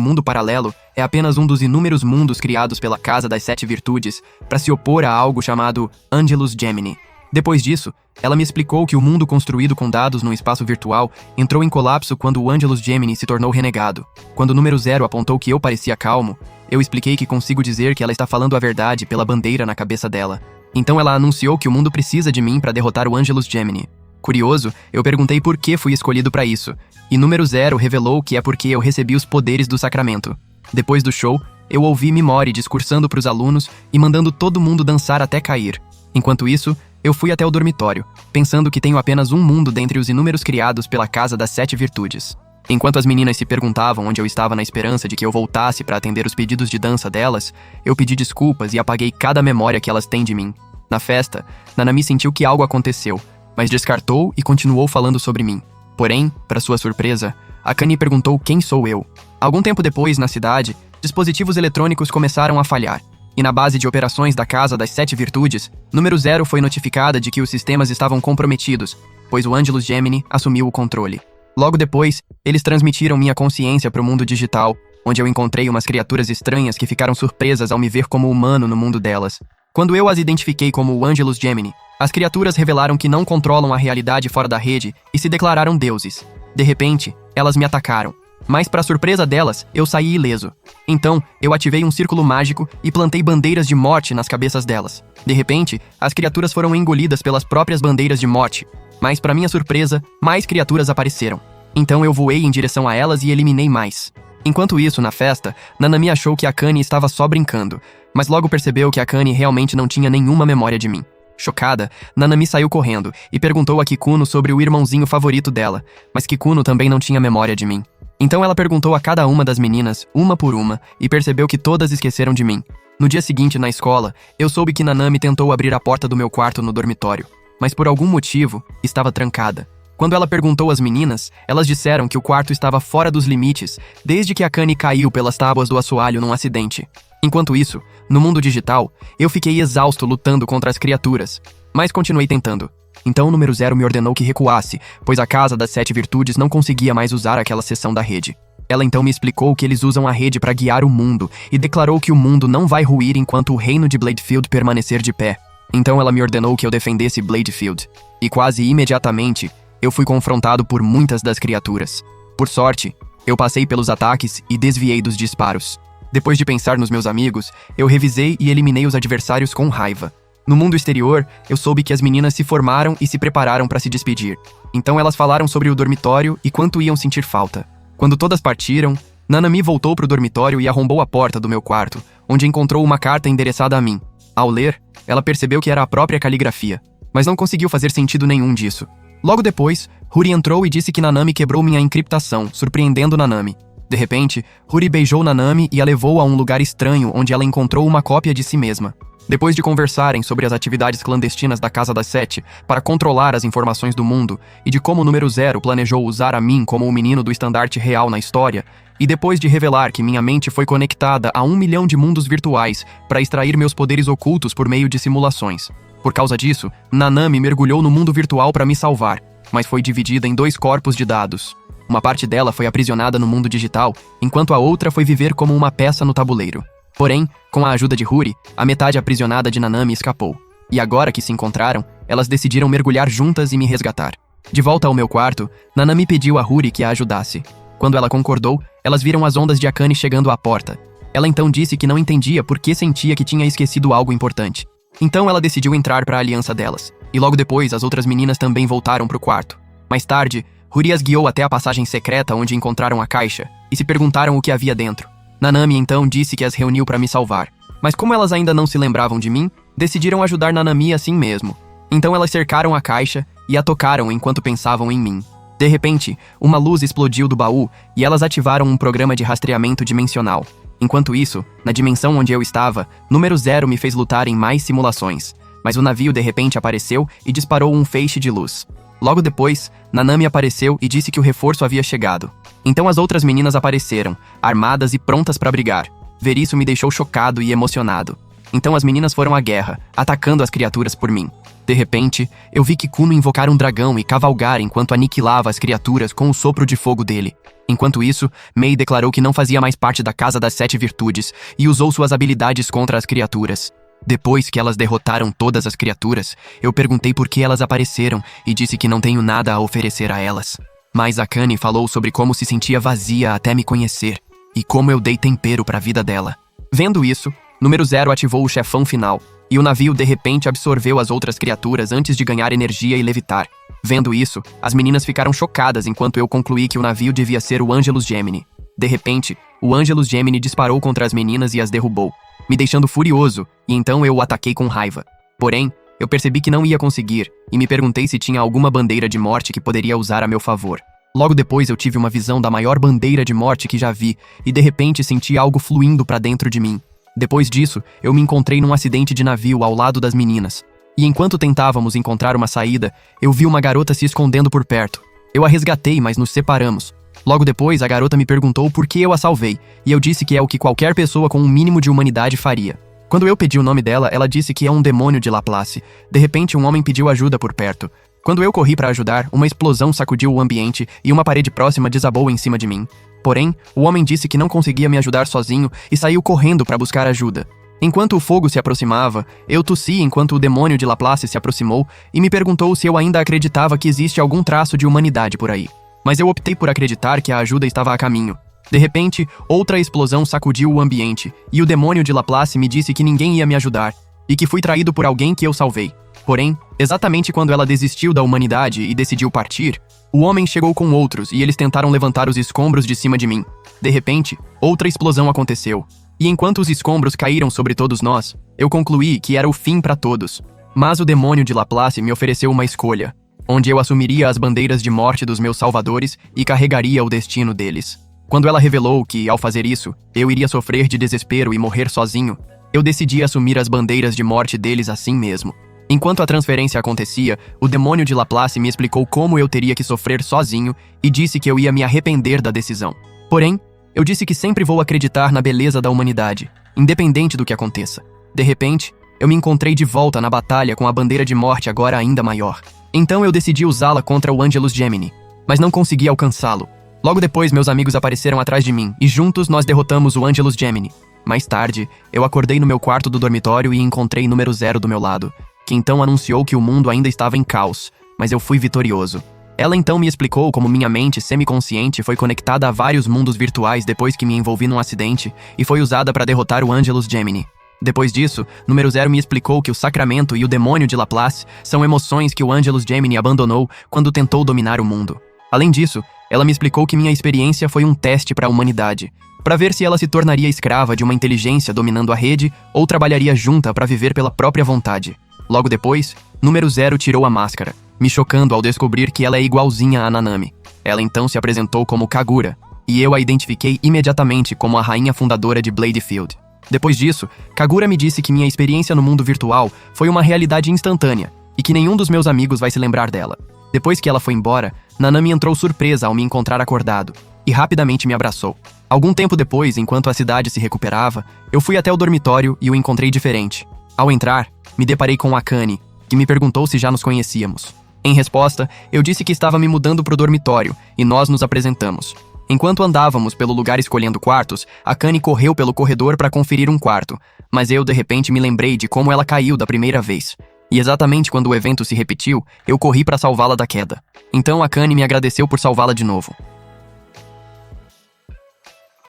Speaker 1: mundo paralelo é apenas um dos inúmeros mundos criados pela Casa das Sete Virtudes para se opor a algo chamado Angelus Gemini. Depois disso, ela me explicou que o mundo construído com dados num espaço virtual entrou em colapso quando o Angelus Gemini se tornou renegado. Quando o Número 0 apontou que eu parecia calmo, eu expliquei que consigo dizer que ela está falando a verdade pela bandeira na cabeça dela. Então ela anunciou que o mundo precisa de mim para derrotar o Angelus Gemini. Curioso, eu perguntei por que fui escolhido para isso, e Número 0 revelou que é porque eu recebi os poderes do sacramento. Depois do show, eu ouvi Mimori discursando para os alunos e mandando todo mundo dançar até cair. Enquanto isso, eu fui até o dormitório, pensando que tenho apenas um mundo dentre os inúmeros criados pela Casa das Sete Virtudes. Enquanto as meninas se perguntavam onde eu estava na esperança de que eu voltasse para atender os pedidos de dança delas, eu pedi desculpas e apaguei cada memória que elas têm de mim. Na festa, Nanami sentiu que algo aconteceu, mas descartou e continuou falando sobre mim. Porém, para sua surpresa, Akane perguntou quem sou eu. Algum tempo depois, na cidade, dispositivos eletrônicos começaram a falhar. E na base de operações da Casa das Sete Virtudes, número 0 foi notificada de que os sistemas estavam comprometidos, pois o Angelus Gemini assumiu o controle. Logo depois, eles transmitiram minha consciência para o mundo digital, onde eu encontrei umas criaturas estranhas que ficaram surpresas ao me ver como humano no mundo delas. Quando eu as identifiquei como o Angelus Gemini, as criaturas revelaram que não controlam a realidade fora da rede e se declararam deuses. De repente, elas me atacaram. Mas, para surpresa delas, eu saí ileso. Então, eu ativei um círculo mágico e plantei bandeiras de morte nas cabeças delas. De repente, as criaturas foram engolidas pelas próprias bandeiras de morte. Mas, para minha surpresa, mais criaturas apareceram. Então eu voei em direção a elas e eliminei mais. Enquanto isso, na festa, Nanami achou que Akane estava só brincando, mas logo percebeu que Akane realmente não tinha nenhuma memória de mim. Chocada, Nanami saiu correndo e perguntou a Kikuno sobre o irmãozinho favorito dela, mas Kikuno também não tinha memória de mim. Então ela perguntou a cada uma das meninas, uma por uma, e percebeu que todas esqueceram de mim. No dia seguinte, na escola, eu soube que Nanami tentou abrir a porta do meu quarto no dormitório, mas por algum motivo, estava trancada. Quando ela perguntou às meninas, elas disseram que o quarto estava fora dos limites, desde que Akane caiu pelas tábuas do assoalho num acidente. Enquanto isso, no mundo digital, eu fiquei exausto lutando contra as criaturas, mas continuei tentando. Então o número 0 me ordenou que recuasse, pois a Casa das Sete Virtudes não conseguia mais usar aquela seção da rede. Ela então me explicou que eles usam a rede para guiar o mundo e declarou que o mundo não vai ruir enquanto o reino de Bladefield permanecer de pé. Então ela me ordenou que eu defendesse Bladefield. E quase imediatamente, eu fui confrontado por muitas das criaturas. Por sorte, eu passei pelos ataques e desviei dos disparos. Depois de pensar nos meus amigos, eu revisei e eliminei os adversários com raiva. No mundo exterior, eu soube que as meninas se formaram e se prepararam para se despedir. Então elas falaram sobre o dormitório e quanto iam sentir falta. Quando todas partiram, Nanami voltou para o dormitório e arrombou a porta do meu quarto, onde encontrou uma carta endereçada a mim. Ao ler, ela percebeu que era a própria caligrafia, mas não conseguiu fazer sentido nenhum disso. Logo depois, Huri entrou e disse que Nanami quebrou minha encriptação, surpreendendo Nanami. De repente, Huri beijou Nanami e a levou a um lugar estranho onde ela encontrou uma cópia de si mesma. Depois de conversarem sobre as atividades clandestinas da Casa das Sete para controlar as informações do mundo e de como o número 0 planejou usar a mim como o menino do estandarte real na história, e depois de revelar que minha mente foi conectada a 1 milhão de mundos virtuais para extrair meus poderes ocultos por meio de simulações. Por causa disso, Nanami mergulhou no mundo virtual para me salvar, mas foi dividida em 2 corpos de dados. Uma parte dela foi aprisionada no mundo digital, enquanto a outra foi viver como uma peça no tabuleiro. Porém, com a ajuda de Huri, a metade aprisionada de Nanami escapou. E agora que se encontraram, elas decidiram mergulhar juntas e me resgatar. De volta ao meu quarto, Nanami pediu a Huri que a ajudasse. Quando ela concordou, elas viram as ondas de Akane chegando à porta. Ela então disse que não entendia por que sentia que tinha esquecido algo importante. Então ela decidiu entrar para a aliança delas. E logo depois, as outras meninas também voltaram para o quarto. Mais tarde, Huri as guiou até a passagem secreta onde encontraram a caixa e se perguntaram o que havia dentro. Nanami então disse que as reuniu para me salvar. Mas como elas ainda não se lembravam de mim, decidiram ajudar Nanami assim mesmo. Então elas cercaram a caixa e a tocaram enquanto pensavam em mim. De repente, uma luz explodiu do baú e elas ativaram um programa de rastreamento dimensional. Enquanto isso, na dimensão onde eu estava, número 0 me fez lutar em mais simulações. Mas o navio de repente apareceu e disparou um feixe de luz. Logo depois, Nanami apareceu e disse que o reforço havia chegado. Então as outras meninas apareceram, armadas e prontas para brigar. Ver isso me deixou chocado e emocionado. Então as meninas foram à guerra, atacando as criaturas por mim. De repente, eu vi Kikuno invocar um dragão e cavalgar enquanto aniquilava as criaturas com o sopro de fogo dele. Enquanto isso, Mei declarou que não fazia mais parte da Casa das Sete Virtudes e usou suas habilidades contra as criaturas. Depois que elas derrotaram todas as criaturas, eu perguntei por que elas apareceram e disse que não tenho nada a oferecer a elas. Mas Akane falou sobre como se sentia vazia até me conhecer e como eu dei tempero para a vida dela. Vendo isso, número 0 ativou o chefão final e o navio de repente absorveu as outras criaturas antes de ganhar energia e levitar. Vendo isso, as meninas ficaram chocadas enquanto eu concluí que o navio devia ser o Angelus Gemini. De repente, o Angelus Gemini disparou contra as meninas e as derrubou, me deixando furioso, e então eu o ataquei com raiva. Porém, eu percebi que não ia conseguir, e me perguntei se tinha alguma bandeira de morte que poderia usar a meu favor. Logo depois eu tive uma visão da maior bandeira de morte que já vi e de repente senti algo fluindo pra dentro de mim. Depois disso, eu me encontrei num acidente de navio ao lado das meninas. E enquanto tentávamos encontrar uma saída, eu vi uma garota se escondendo por perto. Eu a resgatei, mas nos separamos. Logo depois, a garota me perguntou por que eu a salvei, e eu disse que é o que qualquer pessoa com um mínimo de humanidade faria. Quando eu pedi o nome dela, ela disse que é um demônio de Laplace. De repente, um homem pediu ajuda por perto. Quando eu corri para ajudar, uma explosão sacudiu o ambiente e uma parede próxima desabou em cima de mim. Porém, o homem disse que não conseguia me ajudar sozinho e saiu correndo para buscar ajuda. Enquanto o fogo se aproximava, eu tossi enquanto o demônio de Laplace se aproximou e me perguntou se eu ainda acreditava que existe algum traço de humanidade por aí. Mas eu optei por acreditar que a ajuda estava a caminho. De repente, outra explosão sacudiu o ambiente e o demônio de Laplace me disse que ninguém ia me ajudar e que fui traído por alguém que eu salvei. Porém, exatamente quando ela desistiu da humanidade e decidiu partir, o homem chegou com outros e eles tentaram levantar os escombros de cima de mim. De repente, outra explosão aconteceu. E enquanto os escombros caíram sobre todos nós, eu concluí que era o fim para todos. Mas o demônio de Laplace me ofereceu uma escolha, onde eu assumiria as bandeiras de morte dos meus salvadores e carregaria o destino deles. Quando ela revelou que, ao fazer isso, eu iria sofrer de desespero e morrer sozinho, eu decidi assumir as bandeiras de morte deles assim mesmo. Enquanto a transferência acontecia, o demônio de Laplace me explicou como eu teria que sofrer sozinho e disse que eu ia me arrepender da decisão. Porém, eu disse que sempre vou acreditar na beleza da humanidade, independente do que aconteça. De repente, eu me encontrei de volta na batalha com a bandeira de morte agora ainda maior. Então eu decidi usá-la contra o Angelus Gemini, mas não consegui alcançá-lo. Logo depois, meus amigos apareceram atrás de mim e juntos nós derrotamos o Angelus Gemini. Mais tarde, eu acordei no meu quarto do dormitório e encontrei número 0 do meu lado, que então anunciou que o mundo ainda estava em caos, mas eu fui vitorioso. Ela então me explicou como minha mente semiconsciente foi conectada a vários mundos virtuais depois que me envolvi num acidente e foi usada para derrotar o Angelus Gemini. Depois disso, número 0 me explicou que o Sacramento e o demônio de Laplace são emoções que o Angelus Gemini abandonou quando tentou dominar o mundo. Além disso, ela me explicou que minha experiência foi um teste para a humanidade, para ver se ela se tornaria escrava de uma inteligência dominando a rede ou trabalharia junta para viver pela própria vontade. Logo depois, número 0 tirou a máscara, me chocando ao descobrir que ela é igualzinha a Nanami. Ela então se apresentou como Kagura, e eu a identifiquei imediatamente como a rainha fundadora de Bladefield. Depois disso, Kagura me disse que minha experiência no mundo virtual foi uma realidade instantânea, e que nenhum dos meus amigos vai se lembrar dela. Depois que ela foi embora, Nanami entrou surpresa ao me encontrar acordado, e rapidamente me abraçou. Algum tempo depois, enquanto a cidade se recuperava, eu fui até o dormitório e o encontrei diferente. Ao entrar, me deparei com Akane, que me perguntou se já nos conhecíamos. Em resposta, eu disse que estava me mudando para o dormitório, e nós nos apresentamos. Enquanto andávamos pelo lugar escolhendo quartos, Akane correu pelo corredor para conferir um quarto, mas eu de repente me lembrei de como ela caiu da primeira vez. E exatamente quando o evento se repetiu, eu corri para salvá-la da queda. Então Akane me agradeceu por salvá-la de novo.